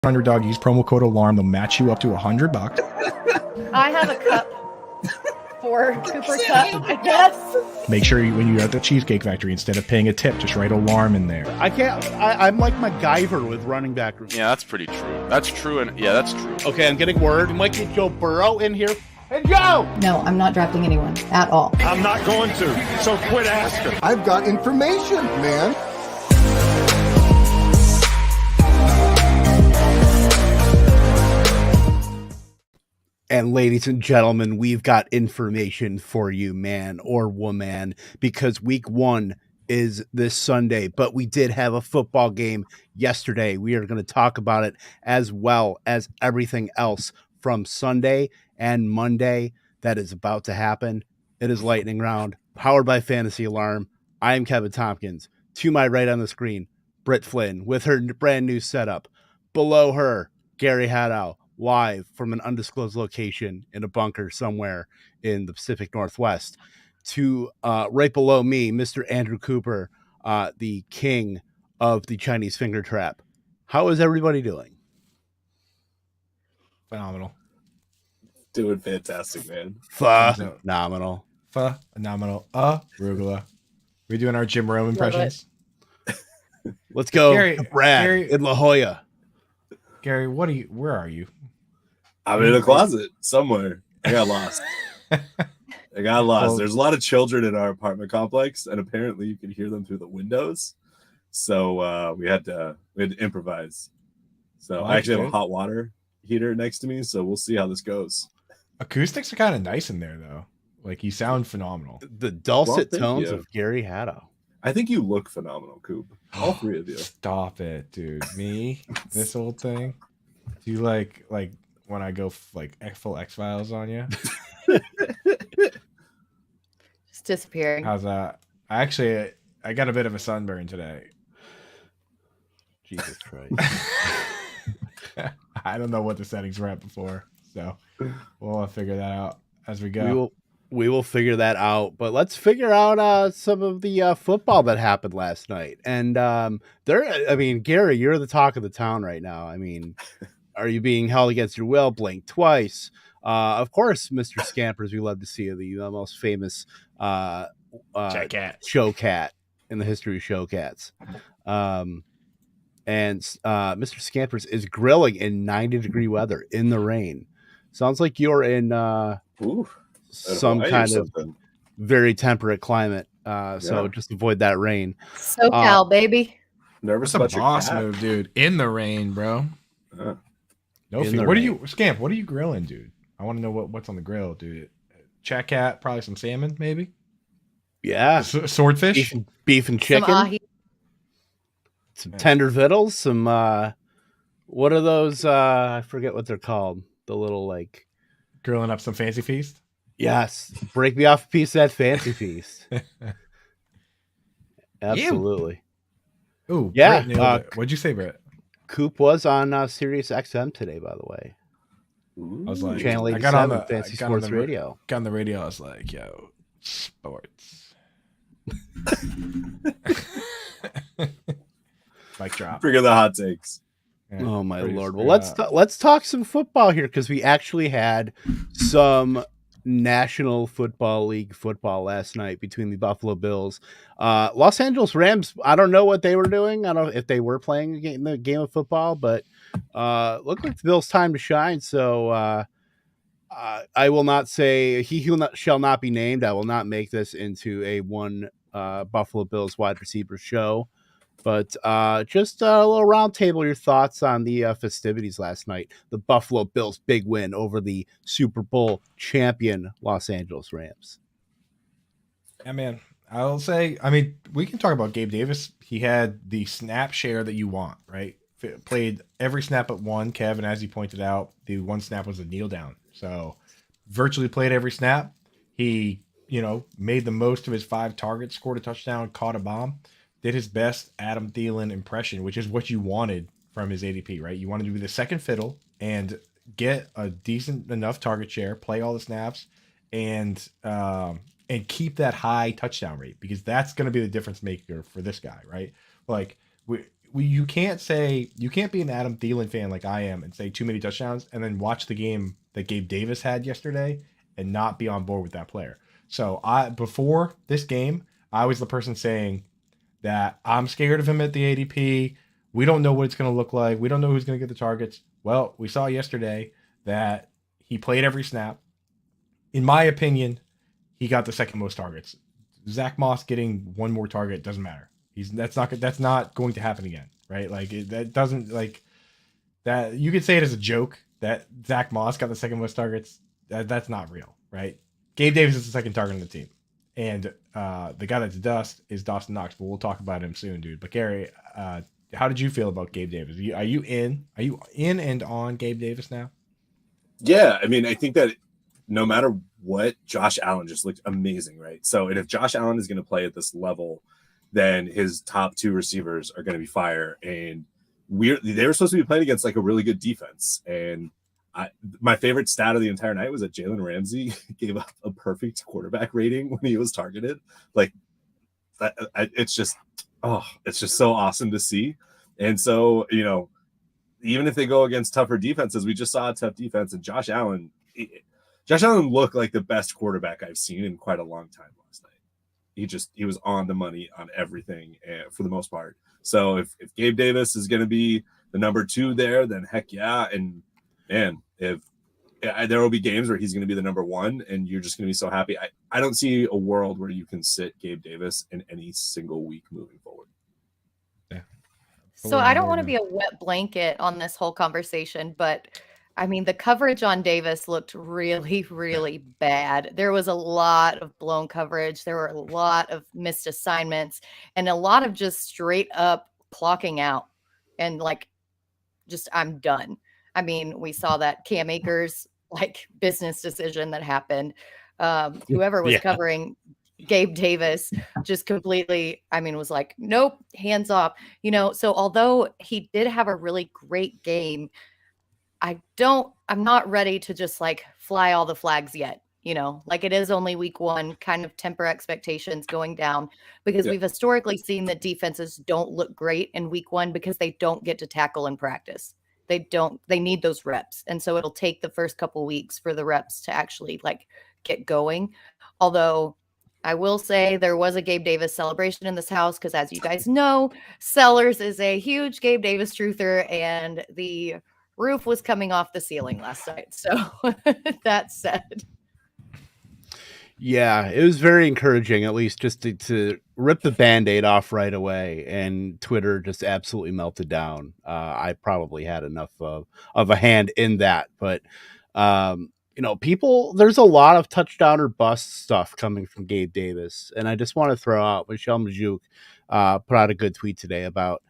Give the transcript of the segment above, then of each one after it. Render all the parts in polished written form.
Underdog, use promo code ALARM. They'll match you up to $100. I have a cup for Cooper's cup, I guess. Make sure when you're at the Cheesecake Factory, instead of paying a tip, just write ALARM in there. I'm like MacGyver with running back. Yeah, that's pretty true. That's true, and yeah, that's true. Okay, I'm getting word. We might get Joe Burrow in here. And Joe! No, I'm not drafting anyone at all. I'm not going to, so quit asking. I've got information, man. And ladies and gentlemen, we've got information for you, man or woman, because week 1 is this Sunday, but we did have a football game yesterday. We are going to talk about it as well as everything else from Sunday and Monday that is about to happen. It is Lightning Round, powered by Fantasy Alarm. I am Kevin Tompkins. To my right on the screen, Britt Flynn with her brand new setup. Below her, Gary Haddow, live from an undisclosed location in a bunker somewhere in the Pacific Northwest. To right below me, Mr. Andrew Cooper, the king of the Chinese finger trap. How is everybody doing? Phenomenal. Doing fantastic, man. Phenomenal. Phenomenal. Arugula. We doing our Jim Rome impressions? Let's go, Gary, Brad Gary, in La Jolla. Gary, where are you? I'm in a closet somewhere. I got lost. Well, There's a lot of children in our apartment complex, and apparently you can hear them through the windows. So we had to improvise. So I actually have a hot water heater next to me, so we'll see how this goes. Acoustics are kind of nice in there, though. Like, you sound phenomenal. The dulcet tones you. of Gary Haddow. I think you look phenomenal, Coop. All three of you. Stop it, dude. Me? This old thing? Do you like when I go full X-Files on you? Just disappearing. How's that? I got a bit of a sunburn today. Jesus Christ. I don't know what the settings were at before, so we'll figure that out as we go. We will figure that out, but let's figure out some of the football that happened last night. And Gary, you're the talk of the town right now. I mean, are you being held against your will? Blink twice. Of course, Mr. Scampers, we love to see you, the most famous show cat in the history of show cats. And Mr. Scampers is grilling in 90-degree weather in the rain. Sounds like you're in some kind of very temperate climate. So just avoid that rain. SoCal, baby. Nervous That's a about boss your cat? move, dude. In the rain, bro. No In fear. the What rain. are you, Scamp? What are you grilling, dude? I want to know what's on the grill, dude. Chat cat, probably some salmon, maybe. Yeah. Swordfish. Beef and chicken. Some ahi. Some tender victuals. Some what are those? I forget what they're called. The little Grilling up some fancy feast. yes. Break me off a piece of that fancy feast. Absolutely. Ooh, Yeah, Brett nailed it. What'd you say, Brett? Coop was on Sirius XM today, by the way. Ooh. I was like, Channel I 87, got on the Fancy I got on Sports the- Radio. Got on the radio. I was like, yo, sports. Mic drop. Bring in the hot takes. Yeah, Oh my pretty lord! screwed Well, up. let's talk some football here because we actually had some National Football League football last night between the Buffalo Bills, Los Angeles Rams. I don't know what they were doing. I don't know if they were playing the game of football, but looked like the Bills' time to shine. So I will not say he who shall not be named. I will not make this into a one Buffalo Bills wide receiver show. But just a little round table, your thoughts on the festivities last night. The Buffalo Bills' big win over the Super Bowl champion Los Angeles Rams. Yeah, man. I'll say, we can talk about Gabe Davis. He had the snap share that you want, right? Played every snap but one, Kevin, as you pointed out. The one snap was a kneel down. So virtually played every snap. He, made the most of his 5 targets, scored a touchdown, caught a bomb. Did his best Adam Thielen impression, which is what you wanted from his ADP, right? You wanted to be the second fiddle and get a decent enough target share, play all the snaps, and keep that high touchdown rate, because that's going to be the difference maker for this guy, right? Like you can't be an Adam Thielen fan like I am and say too many touchdowns and then watch the game that Gabe Davis had yesterday and not be on board with that player. So before this game, I was the person saying that I'm scared of him at the ADP. We don't know what it's going to look like. We don't know who's going to get the targets. Well, we saw yesterday that he played every snap. In my opinion, he got the second most targets. Zach Moss getting one more target doesn't matter. That's not going to happen again, right? Like that doesn't like that. You could say it as a joke that Zach Moss got the second most targets. That's not real, right? Gabe Davis is the second target on the team, and the guy that's dust is Dawson Knox. But we'll talk about him soon, dude. But Gary, how did you feel about Gabe Davis? Are you in and on Gabe Davis now? Yeah, I mean, I think that no matter what, Josh Allen just looked amazing, right? So, and if Josh Allen is going to play at this level, then his top two receivers are going to be fire. And they were supposed to be playing against like a really good defense. And my favorite stat of the entire night was that Jalen Ramsey gave up a perfect quarterback rating when he was targeted. Like, it's just so awesome to see. And so, even if they go against tougher defenses, we just saw a tough defense, and Josh Allen looked like the best quarterback I've seen in quite a long time last night. He was on the money on everything for the most part. So if Gabe Davis is going to be the number 2 there, then heck yeah. And man, there will be games where he's going to be the number 1 and you're just going to be so happy. I don't see a world where you can sit Gabe Davis in any single week moving forward. Yeah. So I don't want to be a wet blanket on this whole conversation, but I mean, the coverage on Davis looked really, really bad. There was a lot of blown coverage. There were a lot of missed assignments and a lot of just straight up clocking out and like, just, I'm done. I mean, we saw that Cam Akers like business decision that happened. Whoever was covering Gabe Davis just completely, was like, nope, hands off. So although he did have a really great game, I'm not ready to just like fly all the flags yet. Like it is only week 1, kind of temper expectations going down because we've historically seen that defenses don't look great in week 1 because they don't get to tackle in practice. They need those reps. And so it'll take the first couple weeks for the reps to actually like get going. Although I will say there was a Gabe Davis celebration in this house because as you guys know, Sellers is a huge Gabe Davis truther and the roof was coming off the ceiling last night. So that said. Yeah, it was very encouraging, at least just to rip the Band-Aid off right away, and Twitter just absolutely melted down. I probably had enough of a hand in that, but people, there's a lot of touchdown or bust stuff coming from Gabe Davis, and I just want to throw out Michelle Majuk put out a good tweet today about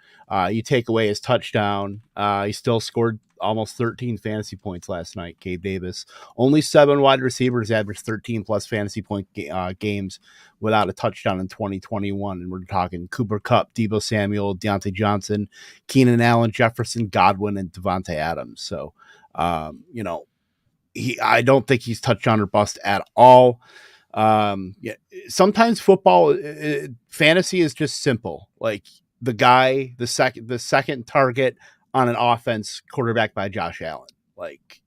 you take away his touchdown, he still scored almost 13 fantasy points last night. Gabe Davis, only 7 wide receivers averaged 13 plus fantasy point games without a touchdown in 2021. And we're talking Cooper Kupp, Deebo Samuel, Deontay Johnson, Keenan Allen, Jefferson, Godwin, and Devontae Adams. So, I don't think he's touchdown or bust at all. Sometimes football, fantasy is just simple. Like the second target on an offense quarterback by Josh Allen. Like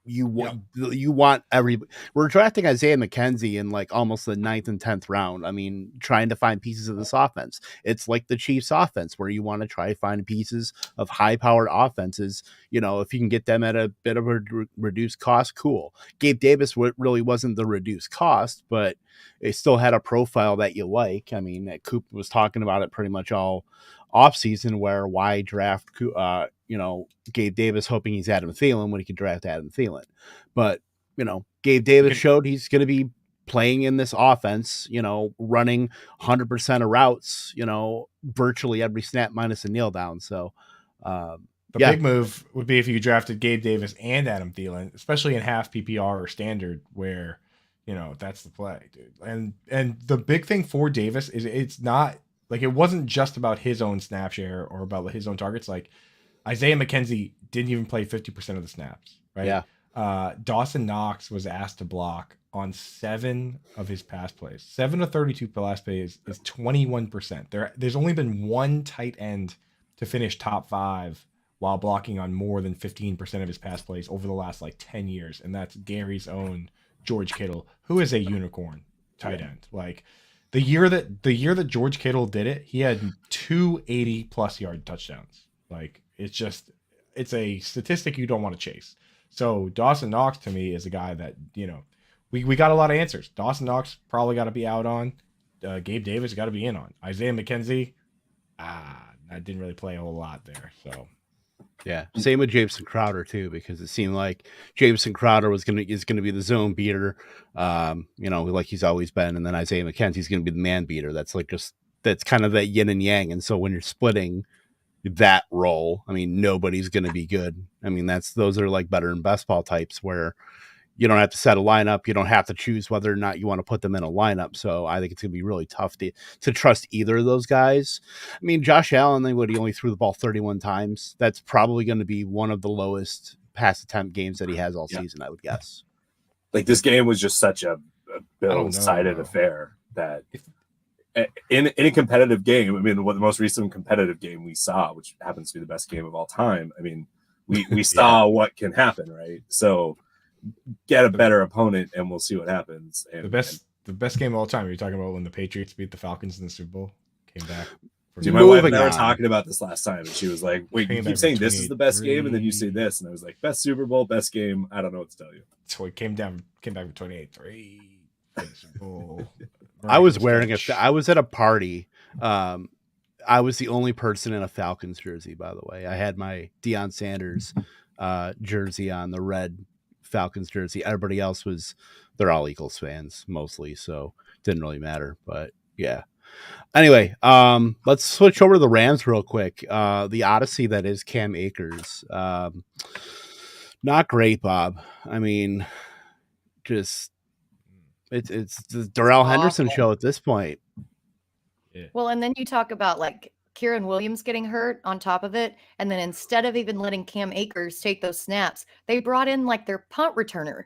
you want we're drafting Isaiah McKenzie in like almost the 9th and 10th round. I mean, trying to find pieces of this offense. It's like the Chiefs offense where you want to try to find pieces of high powered offenses. If you can get them at a bit of a reduced cost, cool. Gabe Davis really wasn't the reduced cost, but it still had a profile that you like. I mean, Coop was talking about it pretty much all offseason, where why draft Gabe Davis hoping he's Adam Thielen when he could draft Adam Thielen. But Gabe Davis showed he's going to be playing in this offense, running 100% of routes, virtually every snap minus a kneel down. So the big move would be if you drafted Gabe Davis and Adam Thielen, especially in half PPR or standard, where that's the play, dude. And the big thing for Davis is it's not like it wasn't just about his own snap share or about his own targets. Like Isaiah McKenzie didn't even play 50% of the snaps, right? Yeah. Dawson Knox was asked to block on 7 of his pass plays. 7 of 32 pass plays is 21%. There's only been one tight end to finish top 5 while blocking on more than 15% of his pass plays over the last like 10 years. And that's Gary's own George Kittle, who is a unicorn tight end. Like the year that George Kittle did it, he had 280 plus yard touchdowns. Like it's a statistic you don't want to chase. So Dawson Knox to me is a guy that, we got a lot of answers. Dawson Knox probably got to be out on. Gabe Davis got to be in on. Isaiah McKenzie, I didn't really play a whole lot there. So yeah, same with Jameson Crowder too, because it seemed like Jameson Crowder is gonna be the zone beater, like he's always been, and then Isaiah McKenzie's gonna be the man beater. That's kind of that yin and yang. And so when you're splitting that role, I mean, nobody's gonna be good. I mean, those are like better and best ball types where you don't have to set a lineup. You don't have to choose whether or not you want to put them in a lineup. So I think it's going to be really tough to trust either of those guys. I mean, Josh Allen, he only threw the ball 31 times. That's probably going to be one of the lowest pass attempt games that he has all season, I would guess. Like this game was just such a Bill-sided affair that in a competitive game, I mean, what the most recent competitive game we saw, which happens to be the best game of all time. I mean, we saw what can happen, right? So get a better opponent and we'll see what happens. And the best game of all time. You're talking about when the Patriots beat the Falcons in the Super Bowl, came back. Dude, my wife and I were talking about this last time, and she was like, "Wait, you keep saying this is the best game, and then you say this," and I was like, "Best Super Bowl, best game." I don't know what to tell you. So it came back with 28-3. Super Bowl. I was wearing I was at a party. I was the only person in a Falcons jersey, by the way. I had my Deion Sanders jersey on, the red Falcons jersey. Everybody else they're all Eagles fans mostly, so it didn't really matter. But yeah. Anyway, let's switch over to the Rams real quick. The odyssey that is Cam Akers. Not great, Bob. I mean, just it's the Darrell Henderson show at this point. Yeah. Well, and then you talk about like Kieran Williams getting hurt on top of it. And then instead of even letting Cam Akers take those snaps, they brought in like their punt returner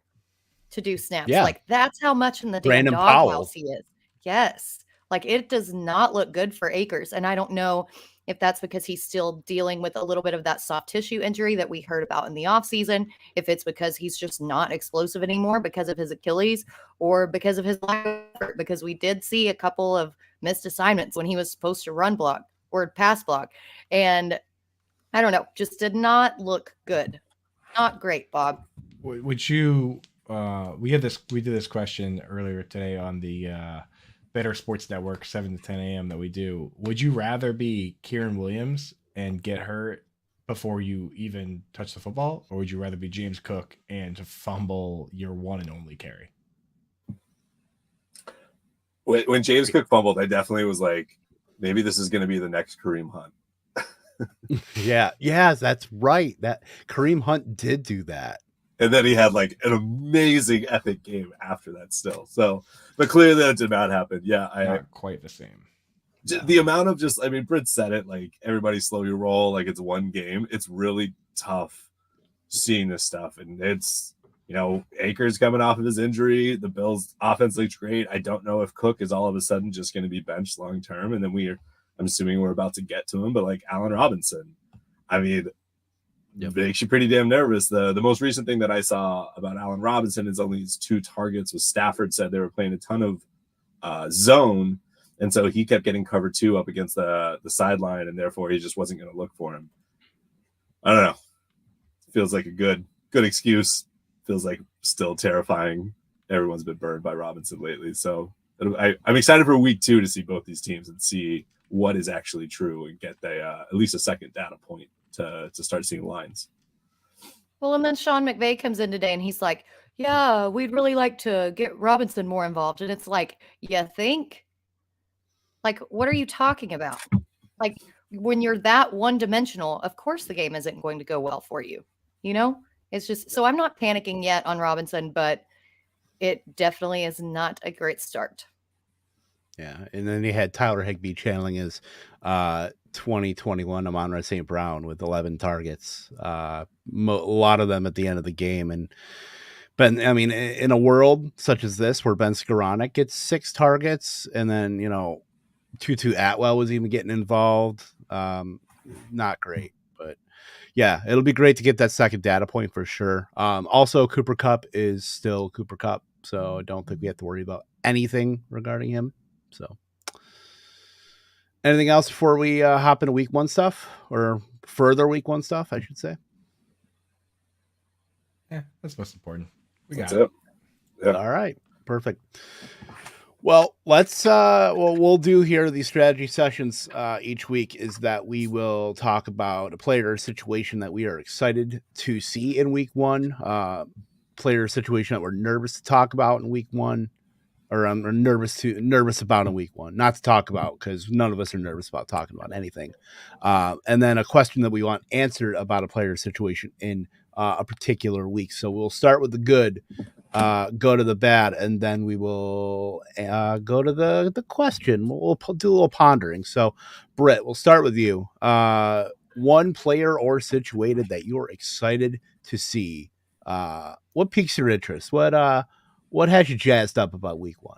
to do snaps. Yeah. Like that's how much in the Brandon damn Powell. doghouse he is. Yes. Like it does not look good for Akers. And I don't know if that's because he's still dealing with a little bit of that soft tissue injury that we heard about in the offseason, if it's because he's just not explosive anymore because of his Achilles or because of his lack of effort, because we did see a couple of missed assignments when he was supposed to run block or pass block. And I don't know, just did not look good. Not great, Bob. Would you, we did this question earlier today on the Better Sports Network, 7 to 10 a.m. that we do. Would you rather be Kieran Williams and get hurt before you even touch the football? Or would you rather be James Cook and fumble your one and only carry? When James Cook fumbled, I definitely was like, maybe this is going to be the next Kareem Hunt. Yeah, that's right. That Kareem Hunt did do that. And then he had like an amazing epic game after that still. So, but clearly that did not happen. Yeah. Not quite the same. The amount of just, I mean, Britt said it, like everybody slow your roll. Like it's one game. It's really tough seeing this stuff. And it's, Akers coming off of his injury. The Bills offense looks great. I don't know if Cook is all of a sudden just going to be benched long-term. And then I'm assuming we're about to get to him, but like Allen Robinson, I mean, it makes you pretty damn nervous. The most recent thing that I saw about Allen Robinson is only his 2 targets. Was Stafford said they were playing a ton of zone, and so he kept getting cover 2 up against the sideline, and therefore he just wasn't going to look for him. I don't know. Feels like a good excuse. Feels like still terrifying. Everyone's been burned by Robinson lately, so I'm excited for week 2 to see both these teams and see what is actually true and get at least a second data point to start seeing lines. Well, and then Sean McVay comes in today and he's like, yeah, we'd really like to get Robinson more involved. And it's like, you think? Like, what are you talking about? Like, when you're that one-dimensional, of course the game isn't going to go well for you. It's just, so I'm not panicking yet on Robinson, but it definitely is not a great start. Yeah, and then he had Tyler Higbee channeling his 2021 Amon-Ra St. Brown with 11 targets, a lot of them at the end of the game. And I mean, in a world such as this where Ben Skoranek gets 6 targets, and then Tutu Atwell was even getting involved. not great. But yeah, it'll be great to get that second data point for sure. Also, Cooper Kupp is still Cooper Kupp, so I don't think we have to worry about anything regarding him. So, anything else before we hop into week 1 stuff, or further week 1 stuff, I should say? Yeah, that's most important. We got That's it. it. Yeah. All right, perfect. Well, let's what we'll do here, these strategy sessions each week, is that we will talk about a player situation that we are excited to see in week 1, player situation that we're nervous to talk about in week 1, or nervous about in week 1, not to talk about, because none of us are nervous about talking about anything, and then a question that we want answered about a player situation in a particular week. So we'll start with the good, go to the bad, and then we will go to the question. We'll do a little pondering. So, Britt, we'll start with you. One player or situated that you're excited to see. What piques your interest? What has you jazzed up about week 1?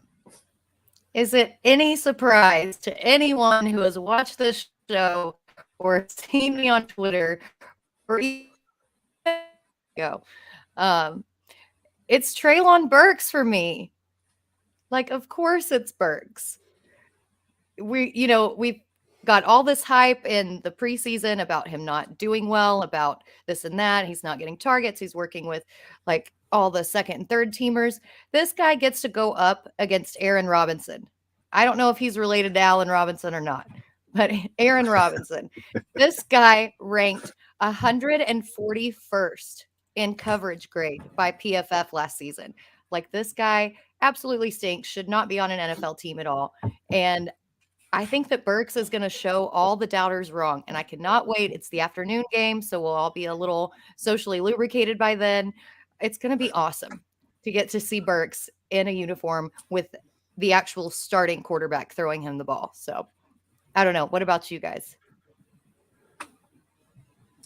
Is it any surprise to anyone who has watched this show or seen me on Twitter or even it's Treylon Burks for me. Like, of course it's Burks. We've got all this hype in the preseason about him not doing well, about this and that. He's not getting targets. He's working with like all the second and third teamers. This guy gets to go up against Aaron Robinson. I don't know if he's related to Allen Robinson or not, but Aaron Robinson, this guy ranked 141st in coverage grade by PFF last season. Like, this guy absolutely stinks, should not be on an NFL team at all. And I think that Burks is going to show all the doubters wrong, and I cannot wait. It's the afternoon game, so we'll all be a little socially lubricated by then. It's going to be awesome to get to see Burks in a uniform with the actual starting quarterback throwing him the ball. So I don't know. What about you guys?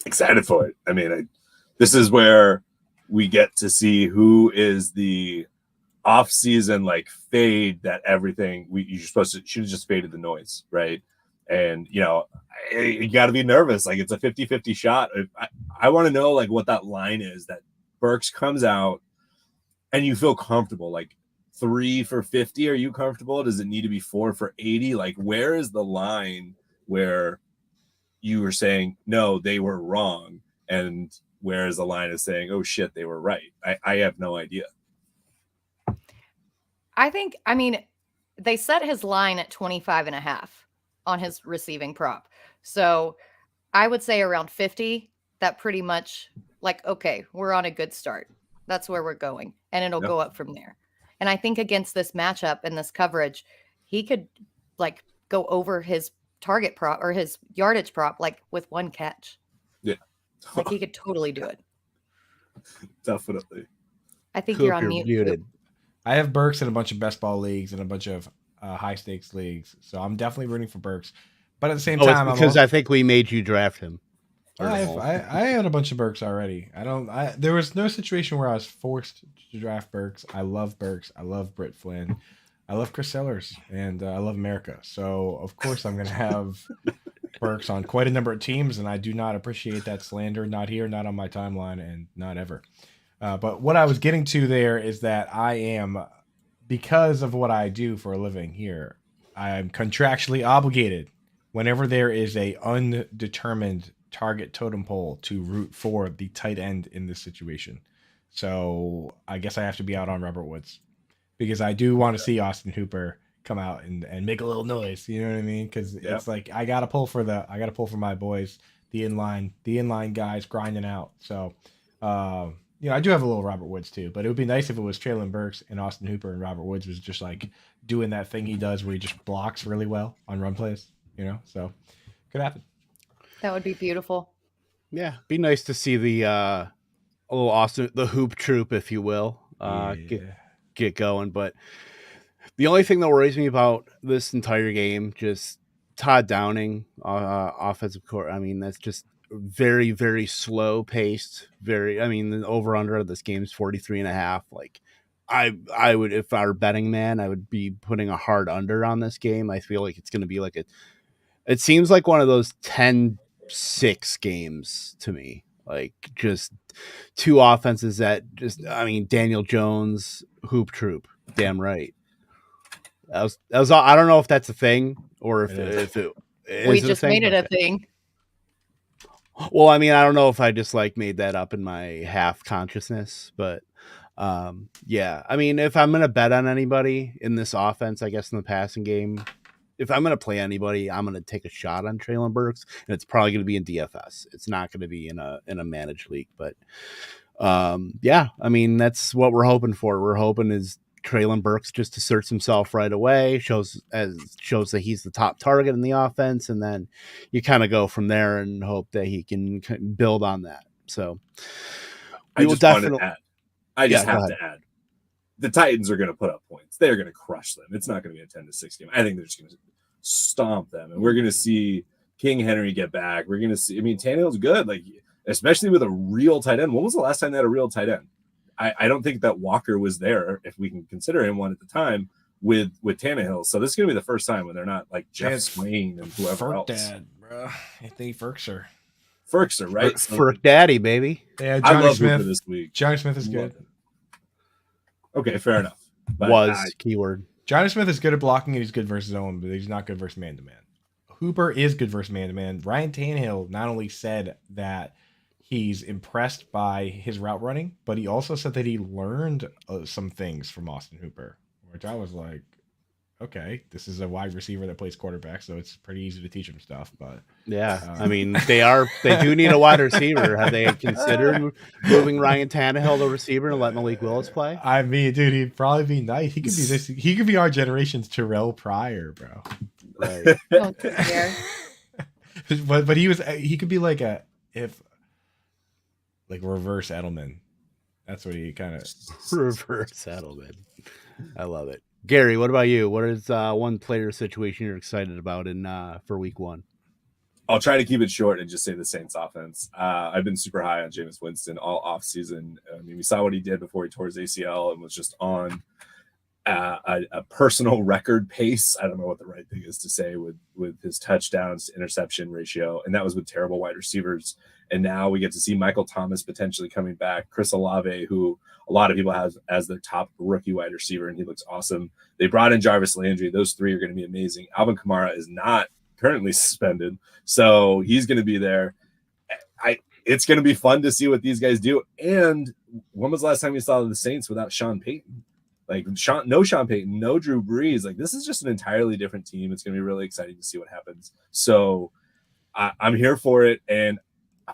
Excited for it. I mean, this is where we get to see who is the off-season like fade that everything you're supposed to should have just faded the noise, right? And you got to be nervous. Like, it's a 50-50 shot. I want to know like what that line is that Burks comes out and you feel comfortable. Like 3 for 50, are you comfortable? Does it need to be 4 for 80? Like, where is the line where you were saying no, they were wrong, and where is the line is saying, oh shit, they were right? I have no idea. I mean, they set his line at 25.5 on his receiving prop. So I would say around 50, that pretty much like, okay, we're on a good start. That's where we're going. And it'll go up from there. And I think against this matchup and this coverage, he could like go over his target prop or his yardage prop, like with 1 catch. Yeah. Like, he could totally do it. Definitely. I think Coop, you're on mute. muted. I have Burks in a bunch of best ball leagues and a bunch of high stakes leagues, so I'm definitely rooting for Burks. But at the same time, it's because I think we made you draft him. I had a bunch of Burks already. There was no situation where I was forced to draft Burks. I love Burks. I love Britt Flynn. I love Chris Sellers, and I love America. So of course I'm going to have Burks on quite a number of teams, and I do not appreciate that slander. Not here, not on my timeline, and not ever. But what I was getting to there is that I am, because of what I do for a living here, I'm contractually obligated whenever there is a undetermined target totem pole to root for the tight end in this situation. So I guess I have to be out on Robert Woods, because I do want to see Austin Hooper come out and make a little noise. You know what I mean? Because it's like I gotta pull for my boys, the inline guys grinding out. So I do have a little Robert Woods too, but it would be nice if it was Treylon Burks and Austin Hooper, and Robert Woods was just like doing that thing he does where he just blocks really well on run plays. So could happen. That would be beautiful. Yeah, be nice to see the little Austin, the hoop troop, if you will, get going. But the only thing that worries me about this entire game, just Todd Downing, offensive court. I mean, that's just very, very slow paced. The over under of this game is 43.5. Like, I would, if I were betting man, I would be putting a hard under on this game. I feel like it's going to be like it seems like one of those 10 6 games to me. Like, just two offenses that Daniel Jones, hoop troop, damn right. That was all. I don't know if that's a thing or if it is. We just made it a thing. Well, I mean, I don't know if I just like made that up in my half consciousness, but yeah. I mean, if I'm gonna bet on anybody in this offense, I guess in the passing game, if I'm gonna play anybody, I'm gonna take a shot on Treylon Burks, and it's probably gonna be in DFS. It's not gonna be in a managed league, but yeah. I mean, that's what we're hoping for. We're hoping is Treylon Burks just asserts himself right away, shows that he's the top target in the offense, and then you kind of go from there and hope that he can build on that. So I just have to add, the Titans are going to put up points. They're going to crush them. It's not going to be a 10-6 game. I think they're just going to stomp them, and we're going to see King Henry get back. We're going to see. I mean, Tannehill's good, like especially with a real tight end. When was the last time they had a real tight end? I don't think that Walker was there, if we can consider him one at the time, with Tannehill. So this is going to be the first time when they're not like Jeff Swain and whoever else. Dad, bro. Anthony Ferkser, right? Ferk Daddy, baby. Yeah, I love Smith this week. Johnny Smith is good. Okay, fair enough. But keyword. Johnny Smith is good at blocking and he's good versus zone, but he's not good versus man-to-man. Hooper is good versus man-to-man. Ryan Tannehill not only said that he's impressed by his route running, but he also said that he learned some things from Austin Hooper, which I was like, okay, this is a wide receiver that plays quarterback, so it's pretty easy to teach him stuff. But yeah, I mean, they do need a wide receiver. Have they considered moving Ryan Tannehill to receiver and letting Malik Willis play? I mean, dude, he'd probably be nice. He could be this. He could be our generation's Terrell Pryor, bro. Right. But he could be like reverse Edelman. That's what he kind of reverse Edelman. I love it. Gary, what about you? What is one player situation you're excited about for week 1? I'll try to keep it short and just say the Saints offense. I've been super high on Jameis Winston all off season. I mean, we saw what he did before he tore his ACL and was just on a personal record pace. I don't know what the right thing is to say with his touchdowns to interception ratio. And that was with terrible wide receivers. And now we get to see Michael Thomas potentially coming back. Chris Olave, who a lot of people have as their top rookie wide receiver, and he looks awesome. They brought in Jarvis Landry. Those three are going to be amazing. Alvin Kamara is not currently suspended, so he's going to be there. It's going to be fun to see what these guys do. And when was the last time you saw the Saints without Sean Payton? No Sean Payton, no Drew Brees. Like, this is just an entirely different team. It's going to be really exciting to see what happens. So I'm here for it. And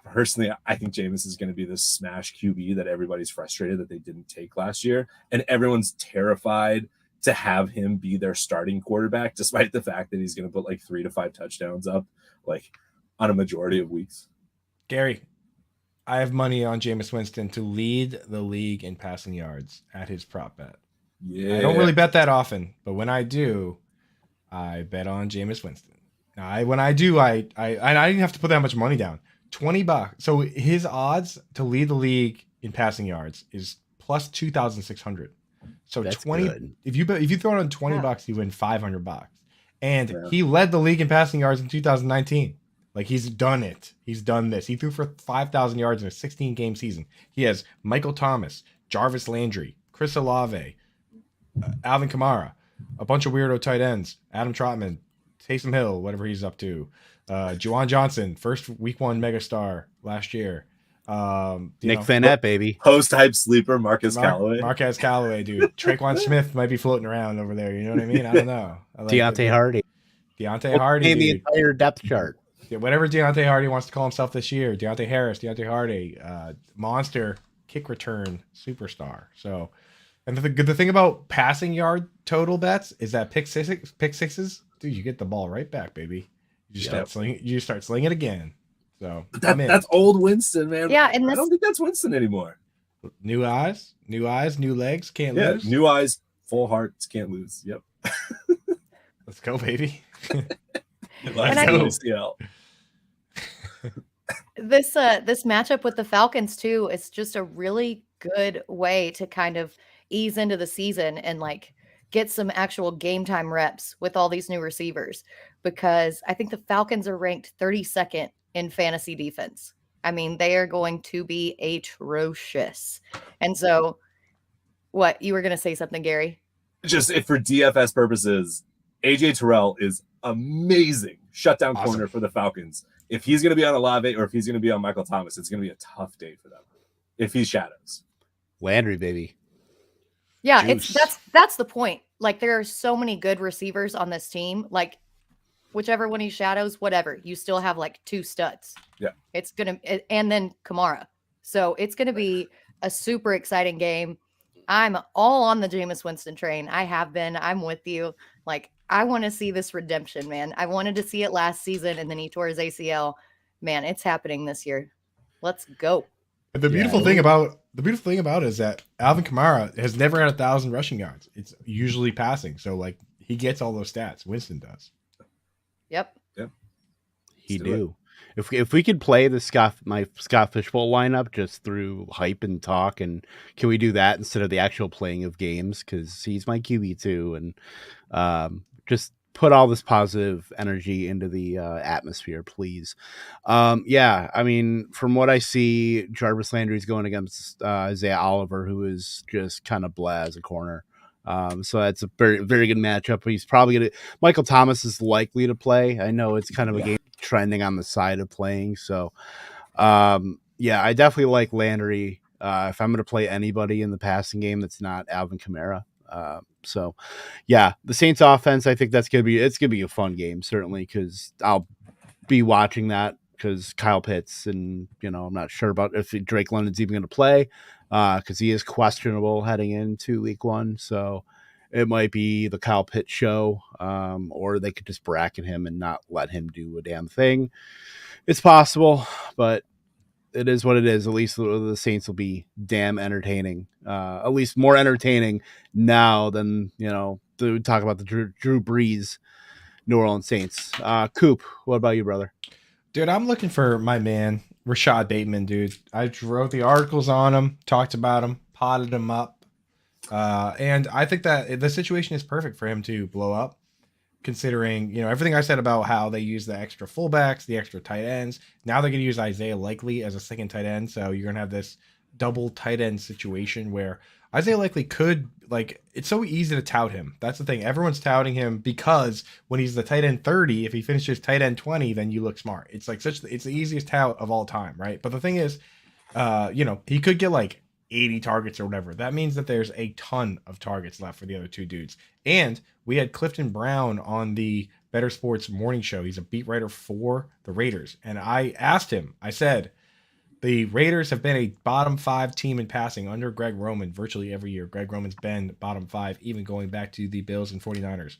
personally, I think Jameis is going to be this smash QB that everybody's frustrated that they didn't take last year. And everyone's terrified to have him be their starting quarterback, despite the fact that he's going to put like 3 to 5 touchdowns up on a majority of weeks. Gary, I have money on Jameis Winston to lead the league in passing yards at his prop bet. Yeah. I don't really bet that often, but when I do, I bet on Jameis Winston. Now, when I do, I didn't have to put that much money down. $20. So his odds to lead the league in passing yards is plus 2,600. So that's 20. Good. If you throw it on $20, you win $500. And he led the league in passing yards in 2019. Like, he's done it. He's done this. He threw for 5,000 yards in a 16-game season. He has Michael Thomas, Jarvis Landry, Chris Olave, Alvin Kamara, a bunch of weirdo tight ends, Adam Trotman, Taysom Hill, whatever he's up to. Juwan Johnson, first week 1 megastar last year. Nick Vanette, baby. Post-hype sleeper, Marquez Callaway. Marquez Callaway, dude. Traquan Smith might be floating around over there. You know what I mean? I don't know. Deontay Hardy. Deontay Hardy. The entire depth chart. Yeah, whatever Deontay Hardy wants to call himself this year. Deontay Harris, Deontay Hardy, monster kick return superstar. So, and the thing about passing yard total bets is that pick sixes, dude, you get the ball right back, baby. You just start slinging again. So that's old Winston, man. Yeah, and I don't think that's Winston anymore. New eyes, new legs, can't lose. New eyes, full hearts, can't lose. Yep. Let's go, baby. This matchup with the Falcons too is just a really good way to kind of ease into the season and get some actual game time reps with all these new receivers, because I think the Falcons are ranked 32nd in fantasy defense. I mean, they are going to be atrocious. And so, what, you were going to say something, Gary? Just if for DFS purposes, AJ Terrell is amazing shutdown Awesome. corner for the Falcons. If he's going to be on Olave or if he's going to be on Michael Thomas, it's going to be a tough day for them. If he's shadows. Landry, baby. Yeah, Juice. that's the point. Like, there are so many good receivers on this team. Like, whichever one he shadows, whatever, you still have like 2 studs. Yeah. It's going to, and then Kamara. So it's going to be a super exciting game. I'm all on the Jameis Winston train. I have been. I'm with you. Like, I want to see this redemption, man. I wanted to see it last season, and then he tore his ACL. Man, it's happening this year. Let's go. The beautiful thing about it is that Alvin Kamara has never had 1,000 rushing yards. It's usually passing. So like he gets all those stats. Winston does. Yep. He do. If we could play the Scott Fishbowl lineup just through hype and talk, and can we do that instead of the actual playing of games? Because he's my QB too, and just put all this positive energy into the atmosphere, please. Yeah, I mean, from what I see, Jarvis Landry's going against Isaiah Oliver, who is just kind of blah as a corner. So that's a very, very good matchup. He's probably going to. Michael Thomas is likely to play. I know it's kind of a game trending on the side of playing. So, yeah, I definitely like Landry. If I'm going to play anybody in the passing game that's not Alvin Kamara. So, yeah, the Saints offense, I think it's going to be a fun game, certainly, because I'll be watching that because Kyle Pitts and, I'm not sure about if Drake London's even going to play because he is questionable heading into week 1. So it might be the Kyle Pitts show or they could just bracket him and not let him do a damn thing. It's possible, but it is what it is. At least the Saints will be damn entertaining. At least more entertaining now than, to talk about the Drew Brees New Orleans Saints. Coop, what about you, brother? Dude, I'm looking for my man, Rashad Bateman, dude. I wrote the articles on him, talked about him, potted him up. And I think that the situation is perfect for him to blow up, considering, everything I said about how they use the extra fullbacks, the extra tight ends. Now they're going to use Isaiah Likely as a second tight end. So you're going to have this double tight end situation where Isaiah Likely could, it's so easy to tout him. That's the thing. Everyone's touting him because when he's the tight end 30, if he finishes tight end 20, then you look smart. It's it's the easiest tout of all time, right? But the thing is, he could get 80 targets or whatever. That means that there's a ton of targets left for the other 2 dudes. And we had Clifton Brown on the Better Sports morning show. He's a beat writer for the Raiders. And I asked him, I said, the Raiders have been a bottom 5 team in passing under Greg Roman virtually every year. Greg Roman's been bottom 5, even going back to the Bills and 49ers.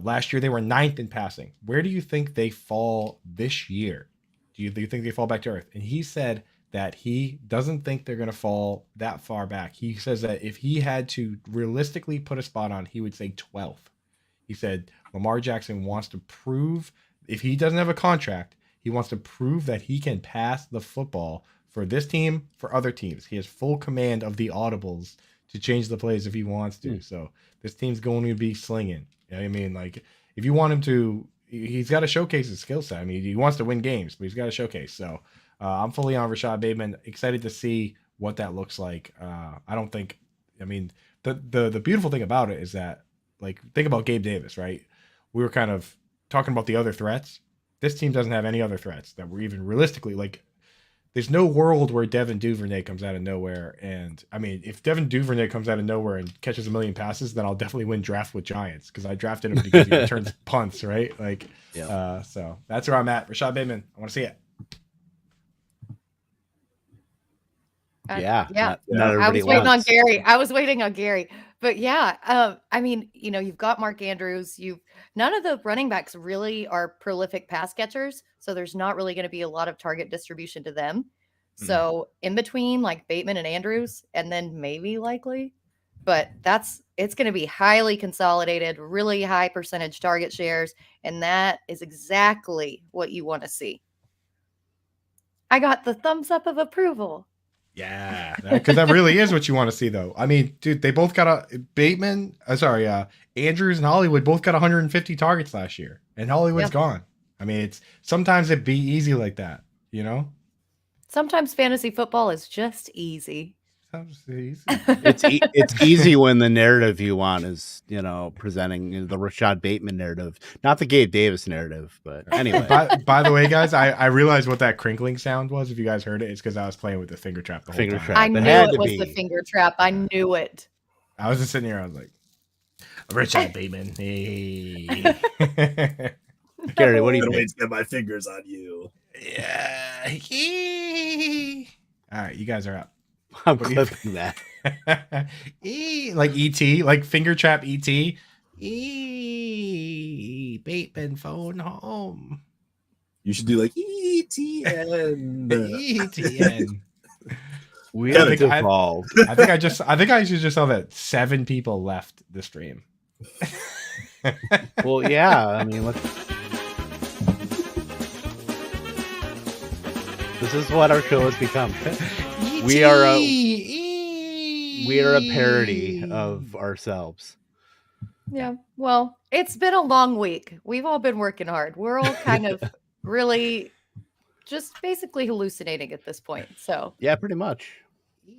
Last year, they were 9th in passing. Where do you think they fall this year? Do you think they fall back to earth? And he said that he doesn't think they're going to fall that far back. He says that if he had to realistically put a spot on, he would say 12th. He said Lamar Jackson wants to prove, if he doesn't have a contract, he wants to prove that he can pass the football for this team, for other teams. He has full command of the audibles to change the plays if he wants to. So this team's going to be slinging. You know what I mean? If you want him to, he's got to showcase his skill set. I mean, he wants to win games, but he's got to showcase. So I'm fully on Rashad Bateman. Excited to see what that looks like. The beautiful thing about it is that, think about Gabe Davis, right? We were kind of talking about the other threats. This team doesn't have any other threats that were even realistically, there's no world where Devin Duvernay comes out of nowhere. And I mean, if Devin Duvernay comes out of nowhere and catches 1 million passes, then I'll definitely win draft with Giants because I drafted him because he returns punts, right? So that's where I'm at. Rashad Bateman, I want to see it. Yeah. Not I was waiting on Gary. But yeah, you've got Mark Andrews. None of the running backs really are prolific pass catchers, so there's not really going to be a lot of target distribution to them. So in between Bateman and Andrews, and then maybe Likely, but it's going to be highly consolidated, really high percentage target shares, and that is exactly what you want to see. I got the thumbs up of approval. Yeah, because that really is what you want to see, though. I mean, dude, they both got Andrews and Hollywood both got 150 targets last year, and Hollywood's gone. I mean, it's sometimes it be easy like that, you know? Sometimes fantasy football is just easy. Sometimes it's easy. It's easy when the narrative you want is, presenting the Rashad Bateman narrative, not the Gabe Davis narrative. But anyway, by the way, guys, I realized what that crinkling sound was. If you guys heard it, it's because I was playing with the finger trap the whole time. Trap. I knew it was the finger trap. I knew it. I was just sitting here. I was like, Rashad Bateman. Hey. Gary, what do you I'm think? wait to get my fingers on you. Yeah. All right, you guys are up. I'm clipping that. Like ET, like finger trap ET. Bateman phone home. You should do like ETN. ETN. We have evolved. I think I should just tell that 7 people left the stream. Well, yeah. I mean, this is what our show has become. We are a parody of ourselves. Yeah. Well, it's been a long week. We've all been working hard. We're all kind of really just basically hallucinating at this point. So yeah, pretty much.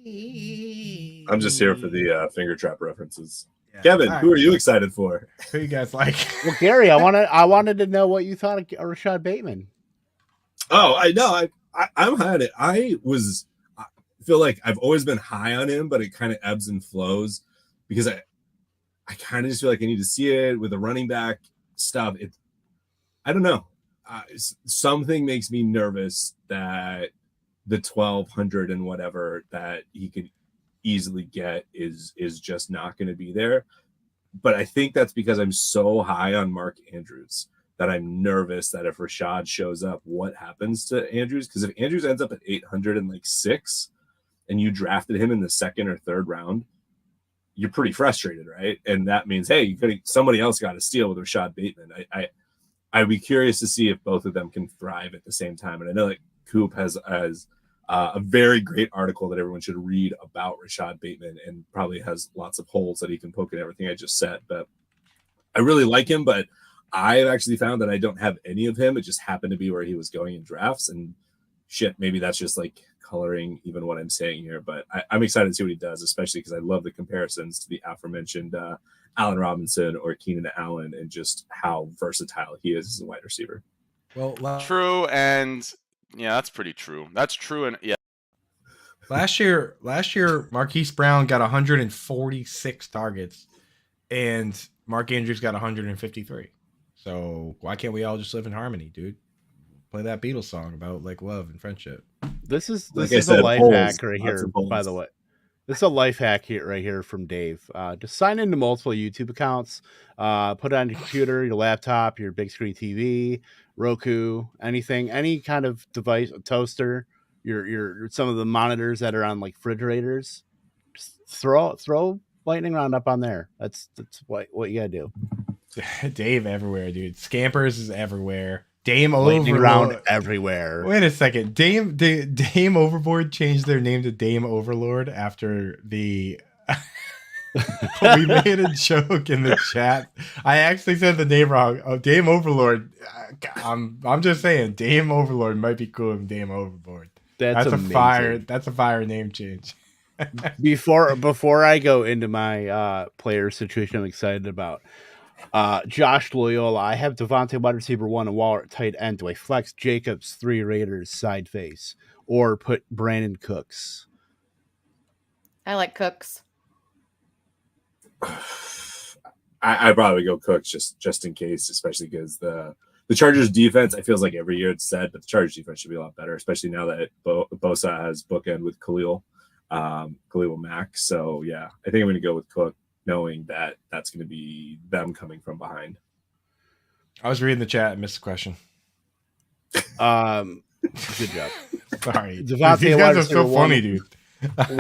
I'm just here for the finger trap references. Yeah. Kevin, All who right. are you excited for? Who you guys like? Well, Gary, I wanted to know what you thought of Rashad Bateman. Oh, I know. I'm high on it. I feel like I've always been high on him, but it kind of ebbs and flows because I kind of just feel like I need to see it with the running back stuff. I don't know. Something makes me nervous that the 1,200 and whatever that he could easily get is just not going to be there. But I think that's because I'm so high on Mark Andrews that I'm nervous that if Rashad shows up, what happens to Andrews? Because if Andrews ends up at 806 and you drafted him in the 2nd or 3rd round, you're pretty frustrated, right? And that means, hey, somebody else got to steal with Rashad Bateman. I'd be curious to see if both of them can thrive at the same time. And I know that Coop has a very great article that everyone should read about Rashad Bateman and probably has lots of holes that he can poke in everything I just said. But I really like him, but I've actually found that I don't have any of him. It just happened to be where he was going in drafts, and shit, maybe that's just like coloring even what I'm saying here. But I'm excited to see what he does, especially because I love the comparisons to the aforementioned Allen Robinson or Keenan Allen and just how versatile he is as a wide receiver. Well, True, and yeah, that's pretty true. That's true, and yeah. last year, Marquise Brown got 146 targets, and Mark Andrews got 153. So why can't we all just live in harmony, dude? Play that Beatles song about like love and friendship. This is Like a life hack right here, by the way. This is a life hack right here from Dave. Just sign into multiple YouTube accounts. Put it on your computer, your laptop, your big screen TV, Roku, anything, any kind of device, a toaster, your some of the monitors that are on like refrigerators. Just throw lightning round up on there. That's what you gotta do. Dave everywhere, dude. Scampers is everywhere. Dame Lightning Overboard round everywhere. Wait a second. Dame Overboard changed their name to Dame Overlord after the we made a joke in the chat. I actually said the name wrong. Oh, Dame Overlord. I'm just saying Dame Overlord might be cool than Dame Overboard. That's amazing. a fire name change. Before I go into my player situation I'm excited about, Josh Loyola, I have Devontae wide receiver 1 and Waller at tight end. Do I flex Jacobs 3 Raiders side face or put Brandon Cooks? I like Cooks. I probably go Cooks just in case, especially because the Chargers defense, I feels like every year it's said, but the Chargers defense should be a lot better, especially now that Bosa has bookend with Khalil Mack. So yeah, I think I'm going to go with Cook, knowing that that's going to be them coming from behind. I was reading the chat and missed the question. Good job. Sorry. Devontae These wide guys are so receiver funny, 1. dude.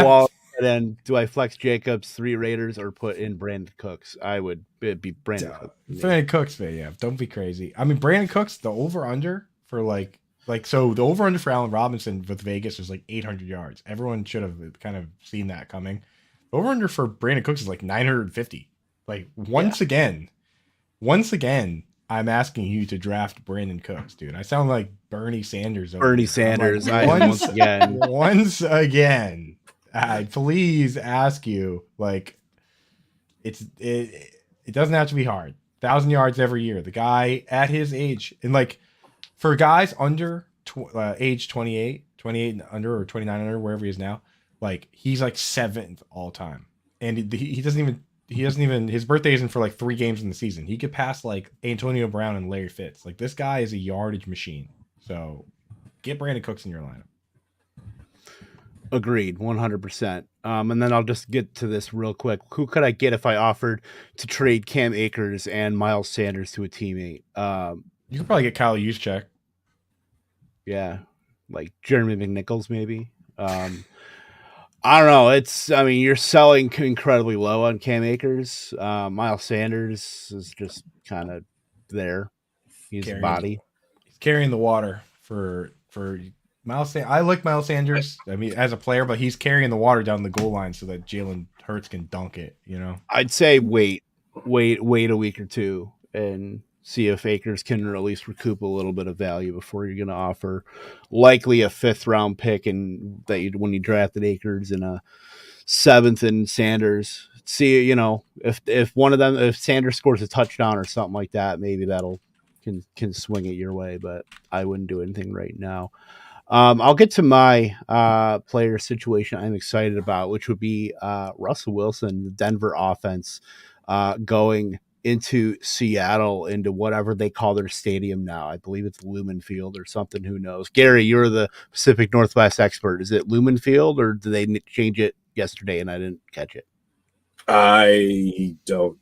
Well, then do I flex Jacobs 3 Raiders or put in Brandon Cooks? It'd be Brandon Cooks. Brandon Cooks, man, yeah. Don't be crazy. I mean, Brandon Cooks, the over-under for so the over-under for Allen Robinson with Vegas was like 800 yards. Everyone should have kind of seen that coming. Over-under for Brandon Cooks is like 950. Like once again, I'm asking you to draft Brandon Cooks, dude. I sound like Bernie Sanders. Over Bernie here. Sanders. Like, Once again. Once again, I please ask you, like, it doesn't have to be hard. 1,000 yards every year. The guy at his age, and like for guys under age 28 and under, or 29 and under, wherever he is now, like he's like 7th all time, and he doesn't even his birthday isn't for like 3 games in the season. He could pass like Antonio Brown and Larry Fitz. Like this guy is a yardage machine. So get Brandon Cooks in your lineup. Agreed, 100%. And then I'll just get to this real quick. Who could I get if I offered to trade Cam Akers and Miles Sanders to a teammate? You could probably get Kyle Juszczyk. Yeah, like Jeremy McNichols, maybe. I don't know. You're selling incredibly low on Cam Akers. Miles Sanders is just kind of there. He's a body. He's carrying the water for Miles. I like Miles Sanders. I mean, as a player, but he's carrying the water down the goal line so that Jalen Hurts can dunk it. You know, I'd say wait a week or two and see if Akers can at least recoup a little bit of value before you're going to offer likely a 5th round pick, and when you drafted Akers and a 7th and Sanders. See, if one of them, if Sanders scores a touchdown or something like that, maybe that'll can swing it your way. But I wouldn't do anything right now. I'll get to my player situation I'm excited about, which would be Russell Wilson, the Denver offense, going into Seattle, into whatever they call their stadium now. I believe it's Lumen Field or something. Who knows? Gary, you're the Pacific Northwest expert. Is it Lumen Field, or did they change it yesterday and I didn't catch it? I don't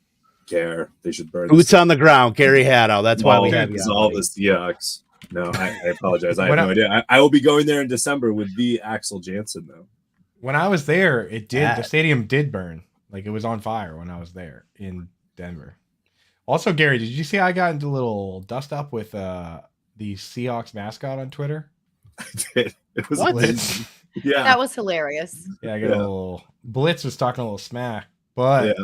care. They should burn. Boots on the ground, Gary Haddow. That's why we have you. All the Seahawks. No, I apologize. I have no idea. I will be going there in December with the Axel Jansen, though. When I was there, the stadium did burn. Like it was on fire when I was there in Denver. Also, Gary, did you see I got into a little dust up with the Seahawks mascot on Twitter? I did. It was Blitz. Yeah. That was hilarious. Yeah, I got a little Blitz was talking a little smack, but